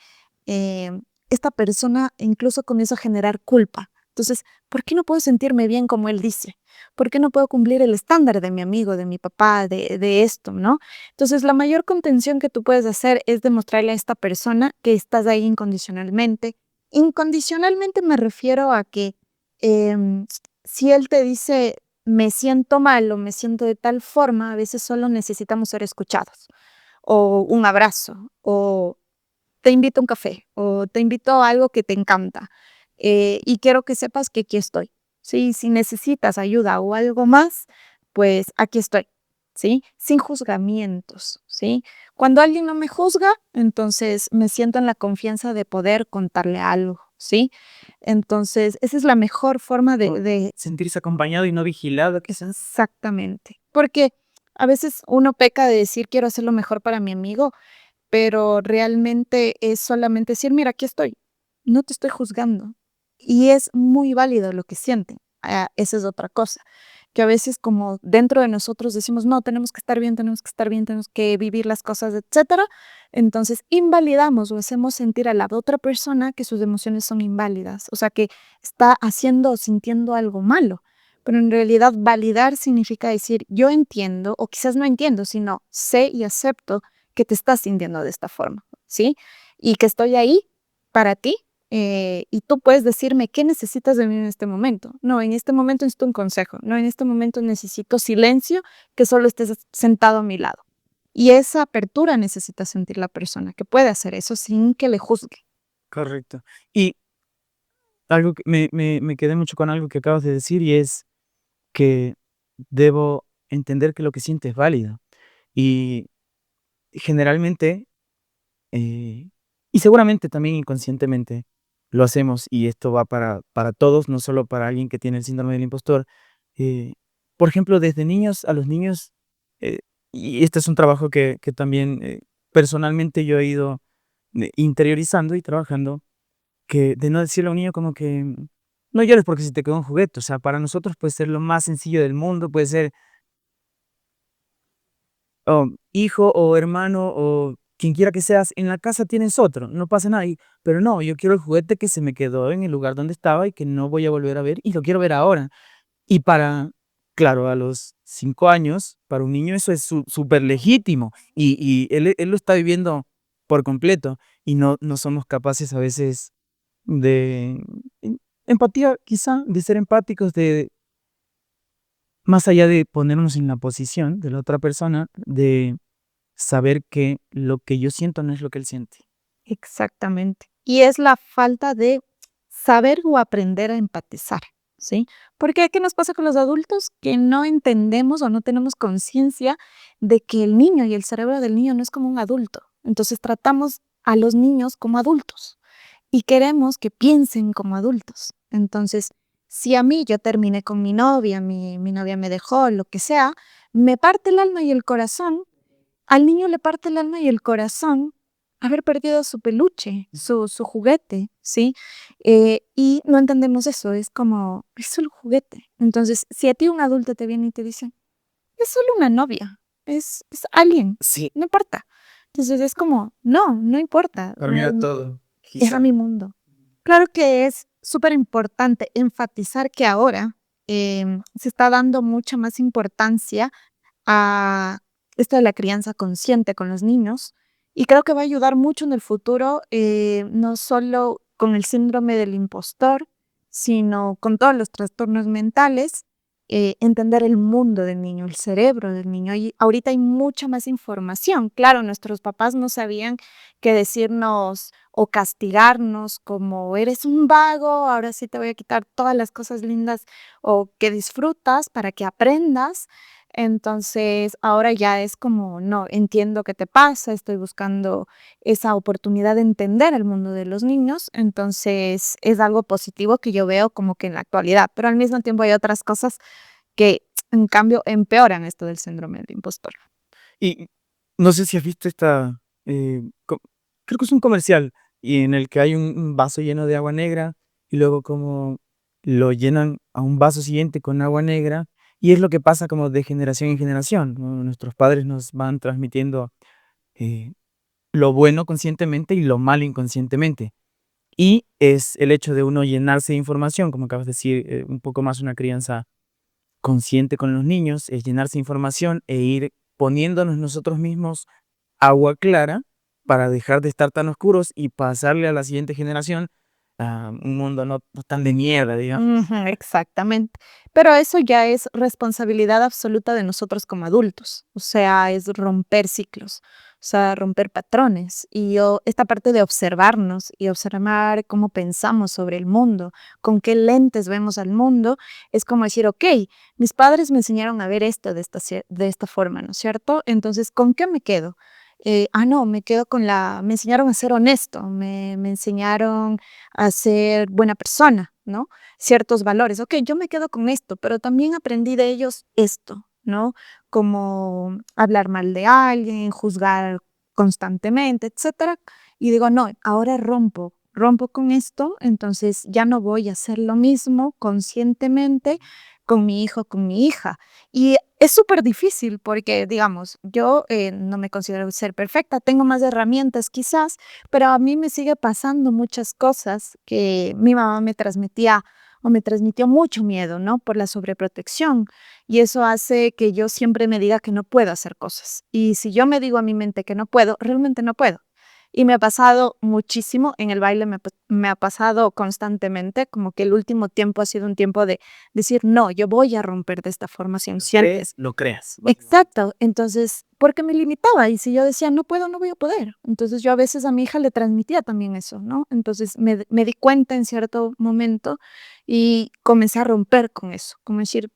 eh, esta persona incluso comienza a generar culpa. Entonces, ¿por qué no puedo sentirme bien como él dice? ¿Por qué no puedo cumplir el estándar de mi amigo, de mi papá, de esto, ¿no? Entonces, la mayor contención que tú puedes hacer es demostrarle a esta persona que estás ahí incondicionalmente. Incondicionalmente me refiero a que em, si él te dice, me siento mal o me siento de tal forma, a veces solo necesitamos ser escuchados, o un abrazo, o te invito a un café, o te invito a algo que te encanta, y quiero que sepas que aquí estoy. Sí, si necesitas ayuda o algo más, pues aquí estoy. ¿sí? Sin juzgamientos, ¿sí? Cuando alguien no me juzga, entonces me siento en la confianza de poder contarle algo, ¿sí? Entonces, esa es la mejor forma O de sentirse acompañado y no vigilado, quizás. exactamente. Porque a veces uno peca de decir quiero hacer lo mejor para mi amigo, pero realmente es solamente decir, mira, aquí estoy, no te estoy juzgando. Y es muy válido lo que sienten. Esa es otra cosa, que a veces como dentro de nosotros decimos, no, tenemos que estar bien, tenemos que estar bien, tenemos que vivir las cosas, etcétera. Entonces invalidamos o hacemos sentir a la otra persona que sus emociones son inválidas, o sea, que está haciendo o sintiendo algo malo. Pero en realidad validar significa decir, yo entiendo, o quizás no entiendo, sino sé y acepto que te estás sintiendo de esta forma, ¿sí? Y que estoy ahí para ti, y tú puedes decirme qué necesitas de mí en este momento. No, en este momento necesito un consejo. No, en este momento necesito silencio, que solo estés sentado a mi lado. Y esa apertura necesita sentir la persona, que puede hacer eso sin que le juzgue. Correcto. Y algo que me quedé mucho con algo que acabas de decir, y es que debo entender que lo que siento es válido. Y generalmente, eh, y seguramente también inconscientemente lo hacemos, y esto va para todos, no solo para alguien que tiene el síndrome del impostor. eh, por ejemplo, desde niños a los niños, eh, y este es un trabajo que también personalmente yo he ido interiorizando y trabajando, que de no decirle a un niño como que no llores porque se te quedó un juguete. O sea, para nosotros puede ser lo más sencillo del mundo, puede ser hijo o hermano o quien quiera que seas, en la casa tienes otro, no pasa nada. Pero no, yo quiero el juguete que se me quedó en el lugar donde estaba y que no voy a volver a ver y lo quiero ver ahora. Y claro, a los 5 años, para un niño eso es súper legítimo y él lo está viviendo por completo y no somos capaces a veces de empatía, quizá, de ser empáticos, de más allá de ponernos en la posición de la otra persona, de saber que lo que yo siento no es lo que él siente. Exactamente. Y es la falta de saber o aprender a empatizar, ¿sí? Porque, ¿qué nos pasa con los adultos? Que no entendemos o no tenemos conciencia de que el niño y el cerebro del niño no es como un adulto. Entonces tratamos a los niños como adultos y queremos que piensen como adultos. Entonces, si a mí yo terminé con mi novia, mi novia me dejó, lo que sea, me parte el alma y el corazón. Al niño le parte el alma y el corazón haber perdido su peluche, su juguete, ¿sí? Y no entendemos eso, es como, es solo un juguete. Entonces, si a ti un adulto te viene y te dice, es solo una novia, es alguien, Sí, no importa. Entonces es como, no, no importa, cambia todo, era quizá. mi mundo. Claro que es súper importante enfatizar que ahora se está dando mucha más importancia a esto de la crianza consciente con los niños y creo que va a ayudar mucho en el futuro, no solo con el síndrome del impostor, sino con todos los trastornos mentales, entender el mundo del niño, el cerebro del niño. Y ahorita hay mucha más información. Claro, nuestros papás no sabían qué decirnos o castigarnos como eres un vago, ahora sí te voy a quitar todas las cosas lindas o que disfrutas para que aprendas. Entonces, ahora ya es como, no, entiendo qué te pasa, estoy buscando esa oportunidad de entender el mundo de los niños, entonces es algo positivo que yo veo como que en la actualidad, pero al mismo tiempo hay otras cosas que en cambio empeoran esto del síndrome del impostor. Y no sé si has visto eh, co- creo que es un comercial, y en el que hay un vaso lleno de agua negra y luego como lo llenan a un vaso siguiente con agua negra, y es lo que pasa como de generación en generación, ¿no? Nuestros padres nos van transmitiendo eh, lo bueno conscientemente y lo malo inconscientemente. Y es el hecho de uno llenarse de información, como acabas de decir, un poco más una crianza consciente con los niños, es llenarse de información e ir poniéndonos nosotros mismos agua clara para dejar de estar tan oscuros y pasarle a la siguiente generación un mundo no tan de mierda, digamos. Ujú, exactamente. Pero eso ya es responsabilidad absoluta de nosotros como adultos, o sea, es romper ciclos. O sea, romper patrones. Y yo, esta parte de observarnos y observar cómo pensamos sobre el mundo, con qué lentes vemos al mundo, es como decir, ok, mis padres me enseñaron a ver esto de esta forma, ¿no es cierto? Entonces, ¿con qué me quedo? No, me quedo con me enseñaron a ser honesto, me enseñaron a ser buena persona, ¿no? Ciertos valores. Ok, yo me quedo con esto, pero también aprendí de ellos esto, ¿no? Como hablar mal de alguien, juzgar constantemente, etcétera. Y digo, no, ahora rompo con esto, entonces ya no voy a hacer lo mismo conscientemente con mi hijo, con mi hija. Y es súper difícil porque, digamos, yo no me considero ser perfecta, tengo más herramientas quizás, pero a mí me sigue pasando muchas cosas que mi mamá me transmitía o me transmitió mucho miedo, ¿no? Por la sobreprotección. Y eso hace que yo siempre me diga que no puedo hacer cosas. Y si yo me digo a mi mente que no puedo, realmente no puedo. Y me ha pasado muchísimo, en el baile me ha pasado constantemente, como que el último tiempo ha sido un tiempo de decir, no, yo voy a romper de esta forma consciente. Lo creas. Exacto, entonces, porque me limitaba y si yo decía, no puedo, no voy a poder. Entonces yo a veces a mi hija le transmitía también eso, ¿no? Entonces me di cuenta en cierto momento y comencé a romper con eso, como decir,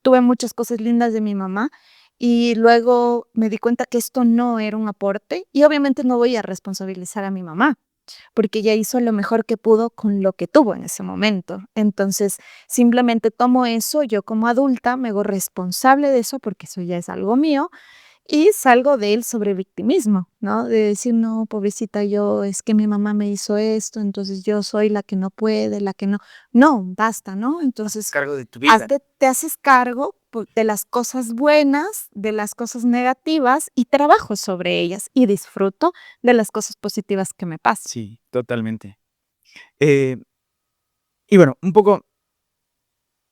tuve muchas cosas lindas de mi mamá y luego me di cuenta que esto no era un aporte y obviamente no voy a responsabilizar a mi mamá porque ella hizo lo mejor que pudo con lo que tuvo en ese momento. Entonces, simplemente tomo eso, yo como adulta me hago responsable de eso porque eso ya es algo mío y salgo de él sobre victimismo, ¿no? De decir, no, pobrecita, yo, es que mi mamá me hizo esto, entonces yo soy la que no puede, la que no. No, basta, ¿no? Entonces, Cargo de tu vida. te haces cargo de las cosas buenas, de las cosas negativas y trabajo sobre ellas y disfruto de las cosas positivas que me pasan. Sí, totalmente. Eh, y bueno, un poco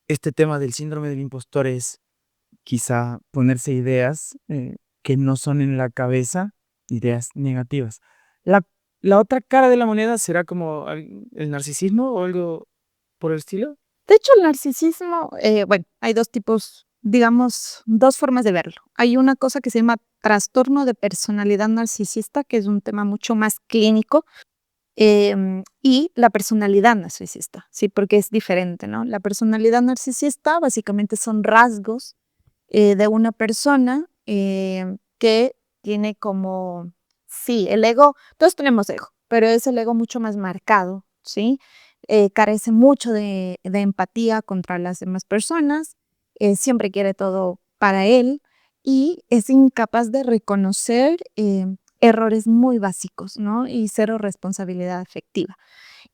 este tema del síndrome del impostor es quizá ponerse ideas que no son en la cabeza, ideas negativas. La, la otra cara de la moneda será como el narcisismo o algo por el estilo. De hecho, el narcisismo, bueno, hay dos tipos, digamos, dos formas de verlo. Hay una cosa que se llama trastorno de personalidad narcisista, que es un tema mucho más clínico, y la personalidad narcisista, sí, porque es diferente, ¿no? La personalidad narcisista básicamente son rasgos de una persona que tiene como, sí, el ego, todos tenemos ego, pero es el ego mucho más marcado, ¿sí? Carece mucho de empatía contra las demás personas, siempre quiere todo para él y es incapaz de reconocer errores muy básicos, ¿no? Y cero responsabilidad afectiva.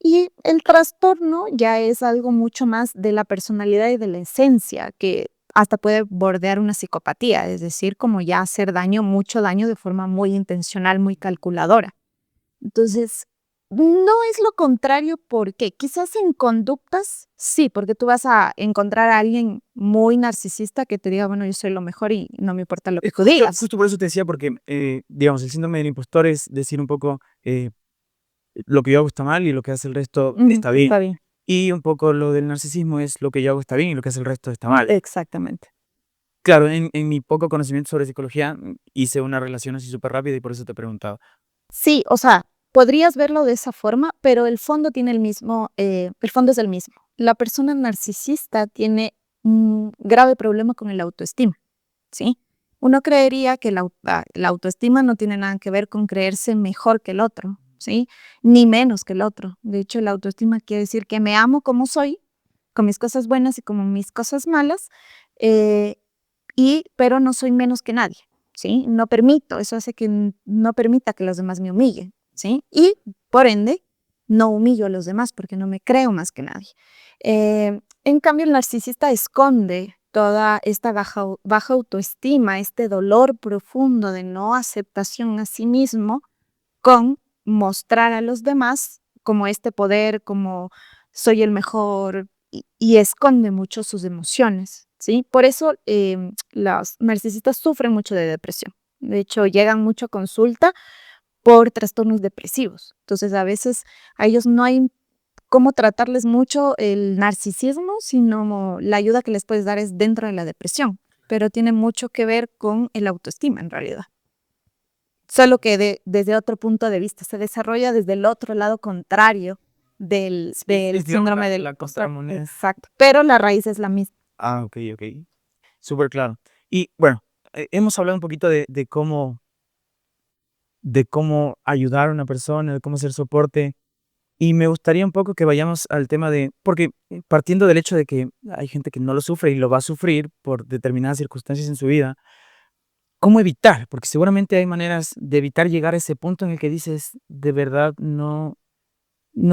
Y el trastorno ya es algo mucho más de la personalidad y de la esencia, que hasta puede bordear una psicopatía, es decir, como ya hacer daño, mucho daño de forma muy intencional, muy calculadora. Entonces, no es lo contrario porque quizás en conductas, sí, porque tú vas a encontrar a alguien muy narcisista que te diga, bueno, yo soy lo mejor y no me importa lo que tú digas. Justo por eso te decía, porque, digamos, el síndrome del impostor es decir un poco lo que yo hago está mal y lo que hace el resto está bien. Está bien. Y un poco lo del narcisismo es lo que yo hago está bien y lo que hace el resto está mal. Exactamente. Claro, en mi poco conocimiento sobre psicología hice una relación así súper rápida y por eso te preguntaba. Sí, o sea, podrías verlo de esa forma, pero el fondo tiene el fondo es el mismo. La persona narcisista tiene un grave problema con el autoestima, ¿sí? Uno creería que la autoestima no tiene nada que ver con creerse mejor que el otro, ¿sí? Ni menos que el otro. De hecho, la autoestima quiere decir que me amo como soy, con mis cosas buenas y con mis cosas malas, eh, pero no soy menos que nadie, ¿sí? No permito, eso hace que no permita que los demás me humillen, ¿sí? Y por ende, no humillo a los demás porque no me creo más que nadie. En cambio, el narcisista esconde toda esta baja autoestima, este dolor profundo de no aceptación a sí mismo con mostrar a los demás como este poder, como soy el mejor y esconde mucho sus emociones, ¿sí? Por eso los narcisistas sufren mucho de depresión. De hecho, llegan mucho a consulta por trastornos depresivos. Entonces, a veces a ellos no hay cómo tratarles mucho el narcisismo, sino la ayuda que les puedes dar es dentro de la depresión, pero tiene mucho que ver con el autoestima en realidad. solo que desde otro punto de vista, se desarrolla desde el otro lado contrario del digamos, síndrome del la contramoneda. exacto, pero la raíz es la misma. Ah, ok. Súper claro. Y bueno, hemos hablado un poquito de cómo ayudar a una persona, de cómo hacer soporte. Y me gustaría un poco que vayamos al tema de, porque partiendo del hecho de que hay gente que no lo sufre y lo va a sufrir por determinadas circunstancias en su vida, ¿cómo evitar? Porque seguramente hay maneras de evitar llegar a ese punto en el que dices, de verdad, no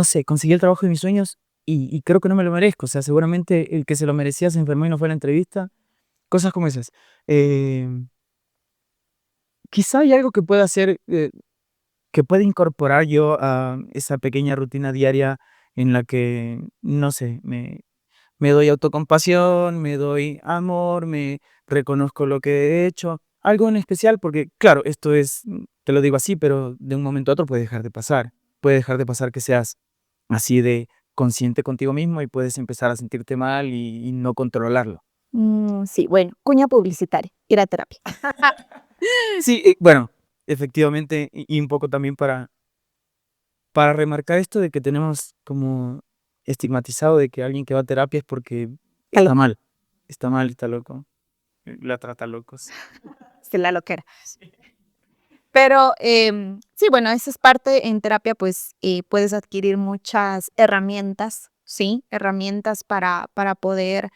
sé, conseguí el trabajo de mis sueños y creo que no me lo merezco. O sea, seguramente el que se lo merecía se enfermó y no fue a la entrevista. Cosas como esas. Quizá hay algo que pueda hacer, que pueda incorporar yo a esa pequeña rutina diaria en la que, no sé, me doy autocompasión, me doy amor, me reconozco lo que he hecho. Algo en especial, porque claro, esto es, te lo digo así, pero de un momento a otro puede dejar de pasar. Puede dejar de pasar que seas así de consciente contigo mismo y puedes empezar a sentirte mal y no controlarlo. Sí, bueno, cuña publicitaria, ir a terapia. Sí, bueno, efectivamente, y un poco también para remarcar esto de que tenemos como estigmatizado de que alguien que va a terapia es porque Aló, está mal, está loco, la trata locos. sí, la loquera. Pero sí, bueno, esa es parte en terapia, pues puedes adquirir muchas herramientas, ¿sí? Herramientas para poder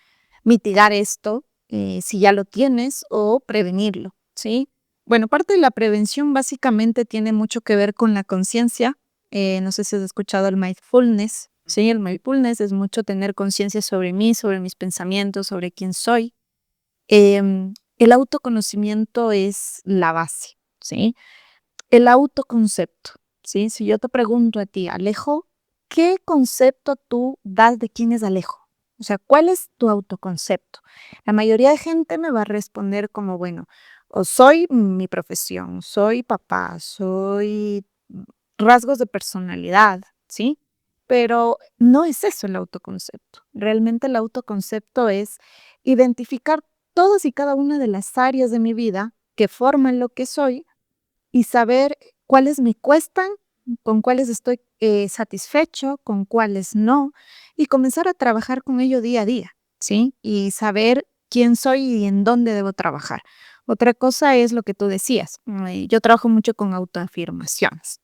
mitigar esto, si ya lo tienes, o prevenirlo, ¿sí? Bueno, parte de la prevención básicamente tiene mucho que ver con la conciencia. No sé si has escuchado el mindfulness, ¿sí? El mindfulness es mucho tener conciencia sobre mí, sobre mis pensamientos, sobre quién soy. El autoconocimiento es la base, ¿sí? El autoconcepto, ¿sí? Si yo te pregunto a ti, Alejo, ¿qué concepto tú das de quién es Alejo? O sea, ¿cuál es tu autoconcepto? La mayoría de gente me va a responder como, bueno, o soy mi profesión, soy papá, soy rasgos de personalidad, ¿sí? Pero no es eso el autoconcepto. Realmente el autoconcepto es identificar todas y cada una de las áreas de mi vida que forman lo que soy y saber cuáles me cuestan, con cuáles estoy satisfecho, con cuáles no, y comenzar a trabajar con ello día a día, ¿sí? Y saber quién soy y en dónde debo trabajar. Otra cosa es lo que tú decías. Yo trabajo mucho con autoafirmaciones.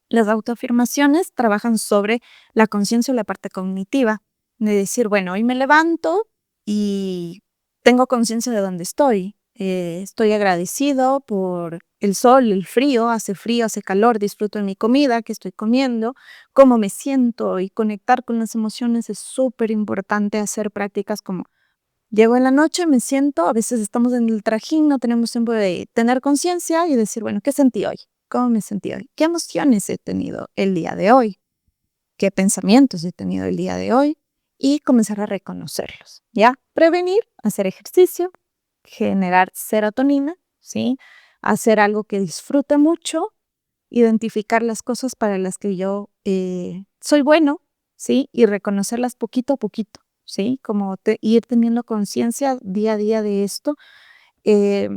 Las autoafirmaciones trabajan sobre la conciencia o la parte cognitiva, de decir, bueno, hoy me levanto y tengo conciencia de dónde estoy. Estoy agradecido por el sol, el frío, hace calor, disfruto de mi comida que estoy comiendo, cómo me siento y conectar con las emociones es súper importante hacer prácticas como llego en la noche, me siento, a veces estamos en el trajín, no tenemos tiempo de tener conciencia y decir, bueno, ¿qué sentí hoy? ¿Cómo me sentí hoy? ¿Qué emociones he tenido el día de hoy? ¿Qué pensamientos he tenido el día de hoy? Y comenzar a reconocerlos, ¿ya? Prevenir, hacer ejercicio, generar serotonina, ¿sí? Hacer algo que disfrute mucho, identificar las cosas para las que yo soy bueno, ¿sí? Y reconocerlas poquito a poquito, ¿sí? Como ir teniendo conciencia día a día de esto, eh,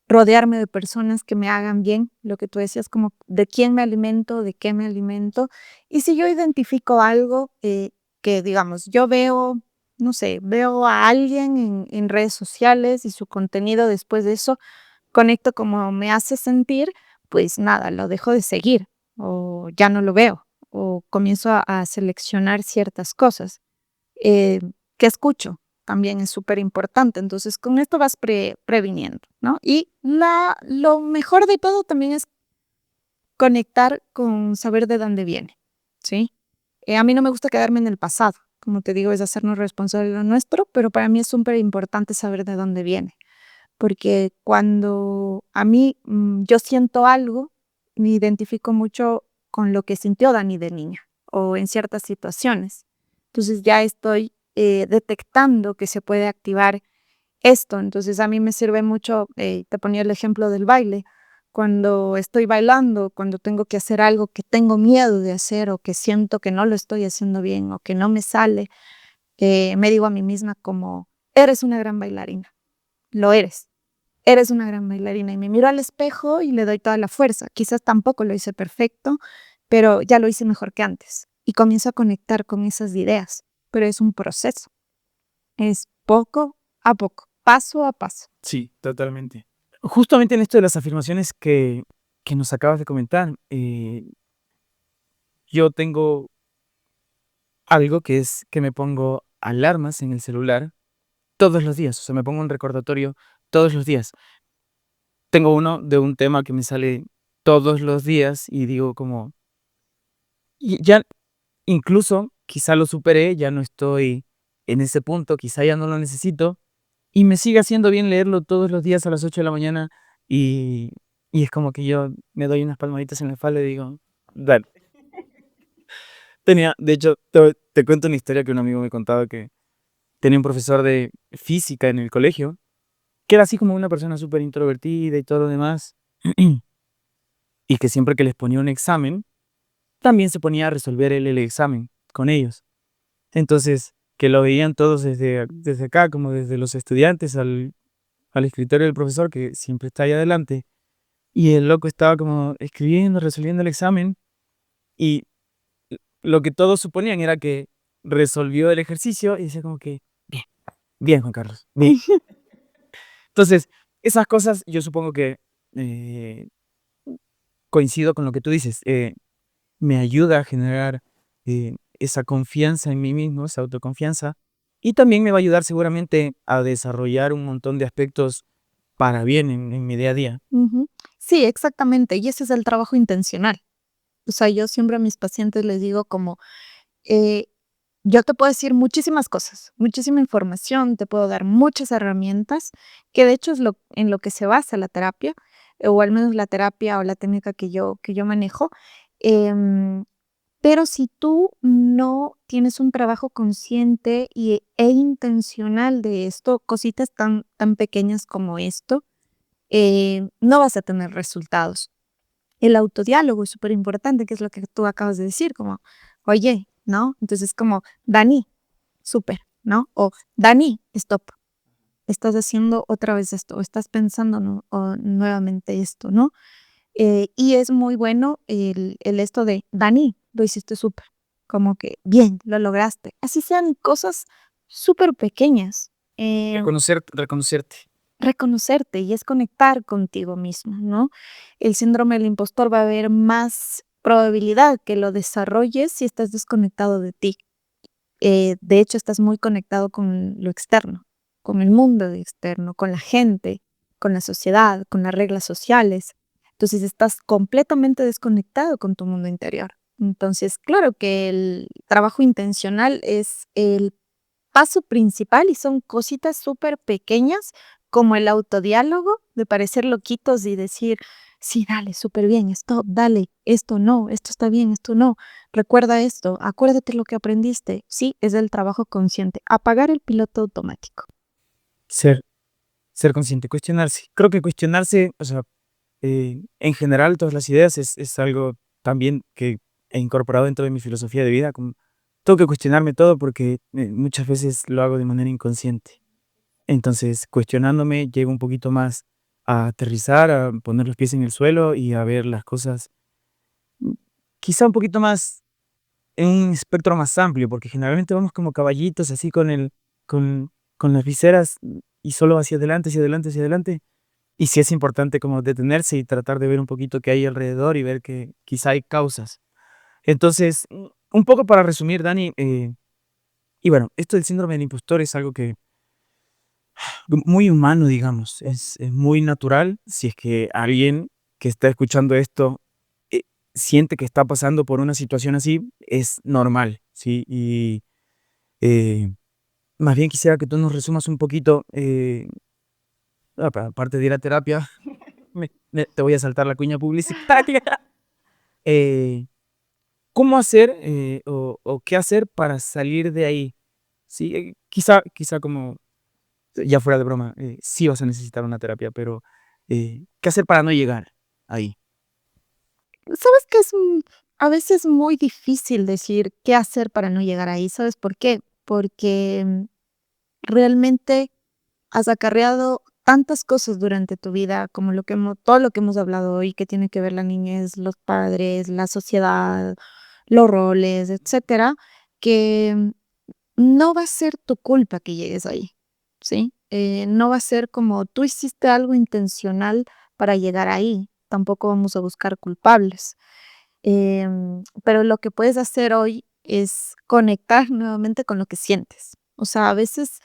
rodearme de personas que me hagan bien, lo que tú decías, como de quién me alimento, de qué me alimento. Y si yo identifico algo que, digamos, yo veo, no sé, veo a alguien en redes sociales y su contenido después de eso conecto como me hace sentir, pues nada, lo dejo de seguir o ya no lo veo o comienzo a seleccionar ciertas cosas. Eh, ¿Qué escucho? También es súper importante. Entonces, con esto vas previniendo, ¿no? Y lo mejor de todo también es conectar con saber de dónde viene, ¿sí? A mí no me gusta quedarme en el pasado. Como te digo, es hacernos responsables de lo nuestro, pero para mí es súper importante saber de dónde viene porque cuando a mí yo siento algo, me identifico mucho con lo que sintió Dani de niña o en ciertas situaciones. Entonces ya estoy detectando que se puede activar esto. Entonces a mí me sirve mucho, te ponía el ejemplo del baile. Cuando estoy bailando, cuando tengo que hacer algo que tengo miedo de hacer o que siento que no lo estoy haciendo bien o que no me sale, me digo a mí misma como, eres una gran bailarina, lo eres eres una gran bailarina. Y me miro al espejo y le doy toda la fuerza. Quizás tampoco lo hice perfecto, pero ya lo hice mejor que antes. Y comienzo a conectar con esas ideas, pero es un proceso. Es poco a poco, paso a paso. Sí, totalmente. Justamente en esto de las afirmaciones que nos acabas de comentar, yo tengo algo que es que me pongo alarmas en el celular todos los días, o sea, me pongo un recordatorio todos los días. Tengo uno de un tema que me sale todos los días y digo como, y ya incluso quizá lo superé, ya no estoy en ese punto, quizá ya no lo necesito, y me sigue haciendo bien leerlo todos los días a las 8 de la mañana y, y es como que yo me doy unas palmaditas en la espalda y digo, dale. De hecho, te cuento una historia que un amigo me contaba que tenía un profesor de física en el colegio, que era así como una persona súper introvertida y todo lo demás, y que siempre que les ponía un examen, también se ponía a resolver él el examen con ellos. Entonces, que lo veían todos desde acá, como desde los estudiantes al escritorio del profesor, que siempre está ahí adelante, y el loco estaba como escribiendo, resolviendo el examen, y lo que todos suponían era que resolvió el ejercicio, y decía como que, bien, bien, Juan Carlos, bien. Entonces, esas cosas yo supongo que eh, coincido con lo que tú dices, me ayuda a generar esa confianza en mí mismo, esa autoconfianza, y también me va a ayudar seguramente a desarrollar un montón de aspectos para bien en mi día a día. Ujú. Sí, exactamente. Y ese es el trabajo intencional. O sea, yo siempre a mis pacientes les digo como, eh, yo te puedo decir muchísimas cosas, muchísima información, te puedo dar muchas herramientas, que de hecho es en lo que se basa la terapia, o al menos la terapia o la técnica que yo manejo. em, pero si tú no tienes un trabajo consciente e intencional de esto, cositas tan pequeñas como esto, no vas a tener resultados. El autodiálogo es súper importante, que es lo que tú acabas de decir, como, oye, ¿no? Entonces, como, Dani, súper, ¿no? O Dani, stop, estás haciendo otra vez esto, o estás pensando nuevamente esto, ¿no? Y es muy bueno el esto de, Dani, lo hiciste súper, como que, bien, lo lograste. Así sean cosas súper pequeñas. eh, Reconocerte. Reconocerte y es conectar contigo mismo, ¿no? El síndrome del impostor va a haber más probabilidad que lo desarrolles si estás desconectado de ti. De hecho, estás muy conectado con lo externo, con el mundo de externo, con la gente, con la sociedad, con las reglas sociales. Entonces, estás completamente desconectado con tu mundo interior. Entonces, claro que el trabajo intencional es el paso principal y son cositas súper pequeñas como el autodiálogo de parecer loquitos y decir, sí, dale, súper bien, esto, dale, esto no, esto está bien, esto no, recuerda esto, acuérdate lo que aprendiste. Sí, es el trabajo consciente, apagar el piloto automático. Ser, ser consciente, cuestionarse. Creo que cuestionarse, o sea, en general, todas las ideas es algo también que he incorporado dentro de mi filosofía de vida. Como, tengo que cuestionarme todo porque muchas veces lo hago de manera inconsciente. Entonces, cuestionándome, llego un poquito más a aterrizar, a poner los pies en el suelo y a ver las cosas mm, quizá un poquito más en un espectro más amplio, porque generalmente vamos como caballitos así con las viseras y solo hacia adelante, hacia adelante, hacia adelante. Y sí es importante como detenerse y tratar de ver un poquito qué hay alrededor y ver que quizá hay causas. Entonces, un poco para resumir, Dani, y bueno, esto del síndrome del impostor es algo que muy humano, digamos, es muy natural. Si es que alguien que está escuchando esto eh, siente que está pasando por una situación así, es normal, ¿sí? Y eh, más bien quisiera que tú nos resumas un poquito, aparte de ir a terapia, te voy a saltar la cuña publicitaria. eh, ¿Cómo hacer o qué hacer para salir de ahí? Sí, quizá como ya fuera de broma, sí vas a necesitar una terapia, pero ¿qué hacer para no llegar ahí? ¿Sabes que es a veces muy difícil decir qué hacer para no llegar ahí? ¿Sabes por qué? Porque realmente has acarreado tantas cosas durante tu vida, como todo lo que hemos hablado hoy, que tiene que ver la niñez, los padres, la sociedad, los roles, etcétera, que no va a ser tu culpa que llegues ahí, ¿sí? No va a ser como tú hiciste algo intencional para llegar ahí. Tampoco vamos a buscar culpables. Pero lo que puedes hacer hoy es conectar nuevamente con lo que sientes. O sea, a veces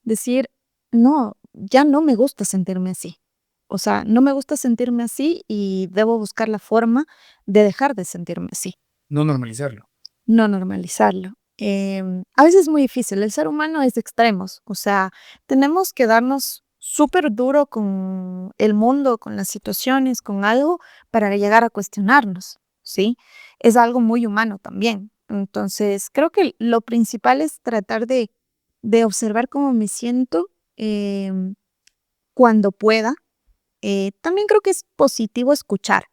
decir, no, ya no me gusta sentirme así. O sea, no me gusta sentirme así y debo buscar la forma de dejar de sentirme así, No normalizarlo. no normalizarlo. A veces es muy difícil, el ser humano es de extremos, o sea, tenemos que darnos súper duro con el mundo, con las situaciones, con algo para llegar a cuestionarnos, ¿sí? Es algo muy humano también. Entonces, creo que lo principal es tratar de observar cómo me siento cuando pueda. También creo que es positivo escuchar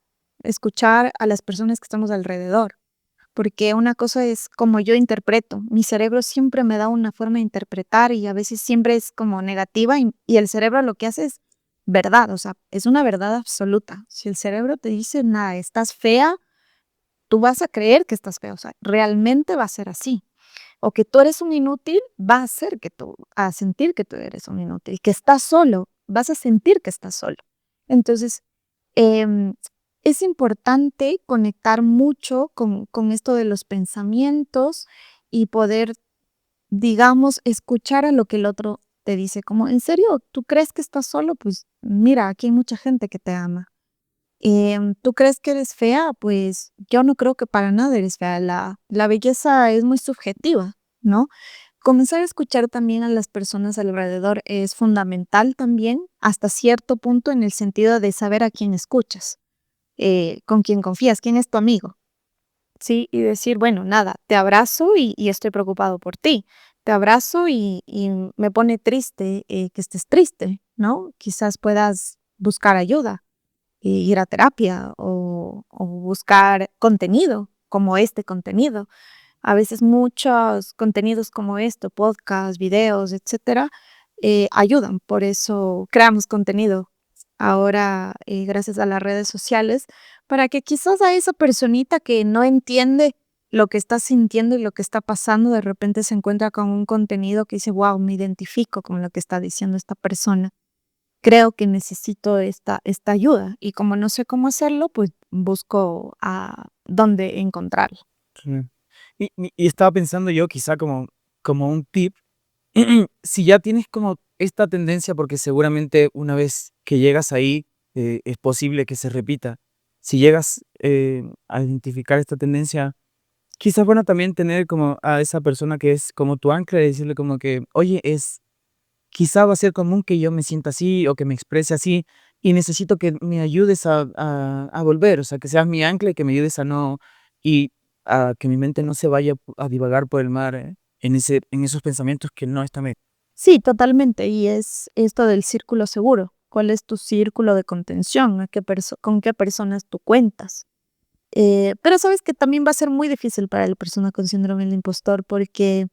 a las personas que estamos alrededor, porque una cosa es como yo interpreto. Mi cerebro siempre me da una forma de interpretar y a veces siempre es como negativa y el cerebro lo que hace es verdad, o sea, es una verdad absoluta. Si el cerebro te dice, nada, estás fea, tú vas a creer que estás fea, o sea, realmente va a ser así. O que tú eres un inútil, va a hacer que a sentir que tú eres un inútil, que estás solo, vas a sentir que estás solo. Entonces, em, es importante conectar mucho con esto de los pensamientos y poder, digamos, escuchar a lo que el otro te dice, como, ¿en serio? ¿Tú crees que estás solo? Pues mira, aquí hay mucha gente que te ama. ¿Tú crees que eres fea? Pues yo no creo que para nada eres fea. La belleza es muy subjetiva, ¿no? Comenzar a escuchar también a las personas alrededor es fundamental también, hasta cierto punto, en el sentido de saber a quién escuchas, con quién confías, quién es tu amigo, ¿sí? Y decir, bueno, nada, te abrazo y estoy preocupado por ti. Te abrazo y me pone triste que estés triste, ¿no? Quizás puedas buscar ayuda ir a terapia o buscar contenido como este contenido. A veces muchos contenidos como esto, podcasts, videos, etcétera, ayudan. Por eso creamos contenido ahora gracias a las redes sociales para que quizás a esa personita que no entiende lo que está sintiendo y lo que está pasando, de repente se encuentra con un contenido que dice, wow, me identifico con lo que está diciendo esta persona, creo que necesito esta ayuda y como no sé cómo hacerlo, pues busco a dónde encontrarla. Sí. Y estaba pensando yo quizá como un tip, si ya tienes como esta tendencia, porque seguramente una vez que llegas ahí, es posible que se repita. Si llegas a identificar esta tendencia, quizás bueno también tener como a esa persona que es como tu ancla y decirle como que, oye, quizá va a ser común que yo me sienta así o que me exprese así y necesito que me ayudes a volver, o sea, que seas mi ancla y que me ayudes a no, y a que mi mente no se vaya a divagar por el mar en esos pensamientos que no están bien. Sí, totalmente. Y es esto del círculo seguro. ¿Cuál es tu círculo de contención? ¿Con qué personas tú cuentas? Pero sabes que también va a ser muy difícil para la persona con síndrome del impostor porque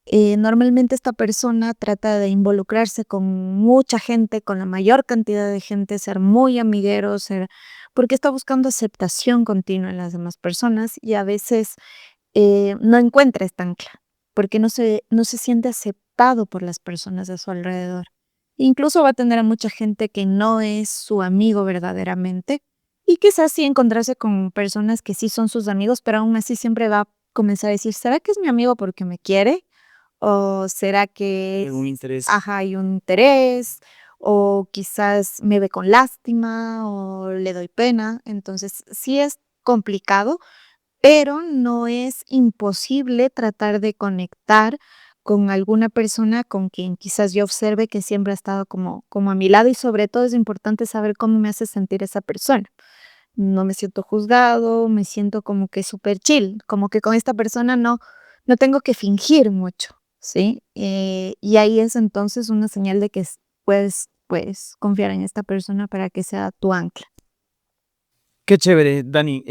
normalmente esta persona trata de involucrarse con mucha gente, con la mayor cantidad de gente, ser muy amiguero, porque está buscando aceptación continua en las demás personas y a veces no encuentra esta ancla, porque no se siente aceptado por las personas a su alrededor. Incluso va a tener a mucha gente que no es su amigo verdaderamente y quizás sí encontrarse con personas que sí son sus amigos, pero aún así siempre va a comenzar a decir, ¿será que es mi amigo porque me quiere? ¿O será que Algún interés. ajá, hay un interés? O quizás me ve con lástima o le doy pena. Entonces, sí es complicado, pero no es imposible tratar de conectar con alguna persona con quien quizás yo observe que siempre ha estado como a mi lado y sobre todo es importante saber cómo me hace sentir esa persona. No me siento juzgado, me siento como que súper chill, como que con esta persona no tengo que fingir mucho, ¿sí? Y ahí es entonces una señal de que puedes confiar en esta persona para que sea tu ancla. Qué chévere, Dani.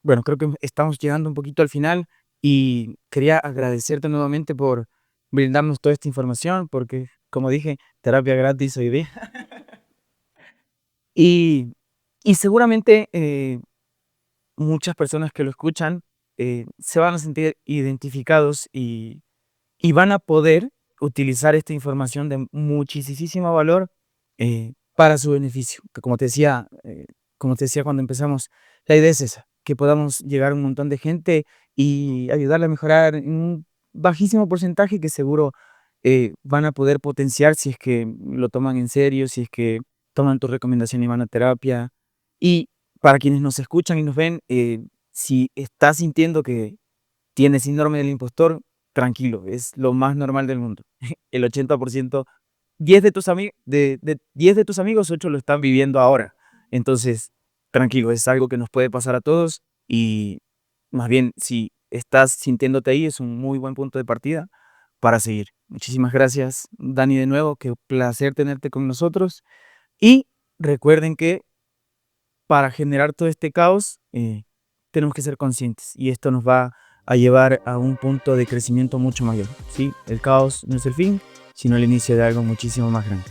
Bueno, creo que estamos llegando un poquito al final y quería agradecerte nuevamente por brindarnos toda esta información, porque como dije, terapia gratis hoy día. Y seguramente muchas personas que lo escuchan se van a sentir identificados y van a poder utilizar esta información de muchísimo valor para su beneficio. Que como te decía cuando empezamos, la idea es esa, que podamos llegar a un montón de gente y ayudarle a mejorar en un bajísimo porcentaje que seguro van a poder potenciar si es que lo toman en serio, si es que toman tu recomendación y van a terapia. Y para quienes nos escuchan y nos ven, si estás sintiendo que tienes síndrome del impostor, tranquilo, es lo más normal del mundo. El 80%, 10 de tus, de 10 de tus amigos, 8 lo están viviendo ahora. Entonces, tranquilo, es algo que nos puede pasar a todos y más bien, si estás sintiéndote ahí, es un muy buen punto de partida para seguir. Muchísimas gracias, Dani, de nuevo. Qué placer tenerte con nosotros. Y recuerden que para generar todo este caos, tenemos que ser conscientes y esto nos va a llevar a un punto de crecimiento mucho mayor. ¿Sí? El caos no es el fin, sino el inicio de algo muchísimo más grande.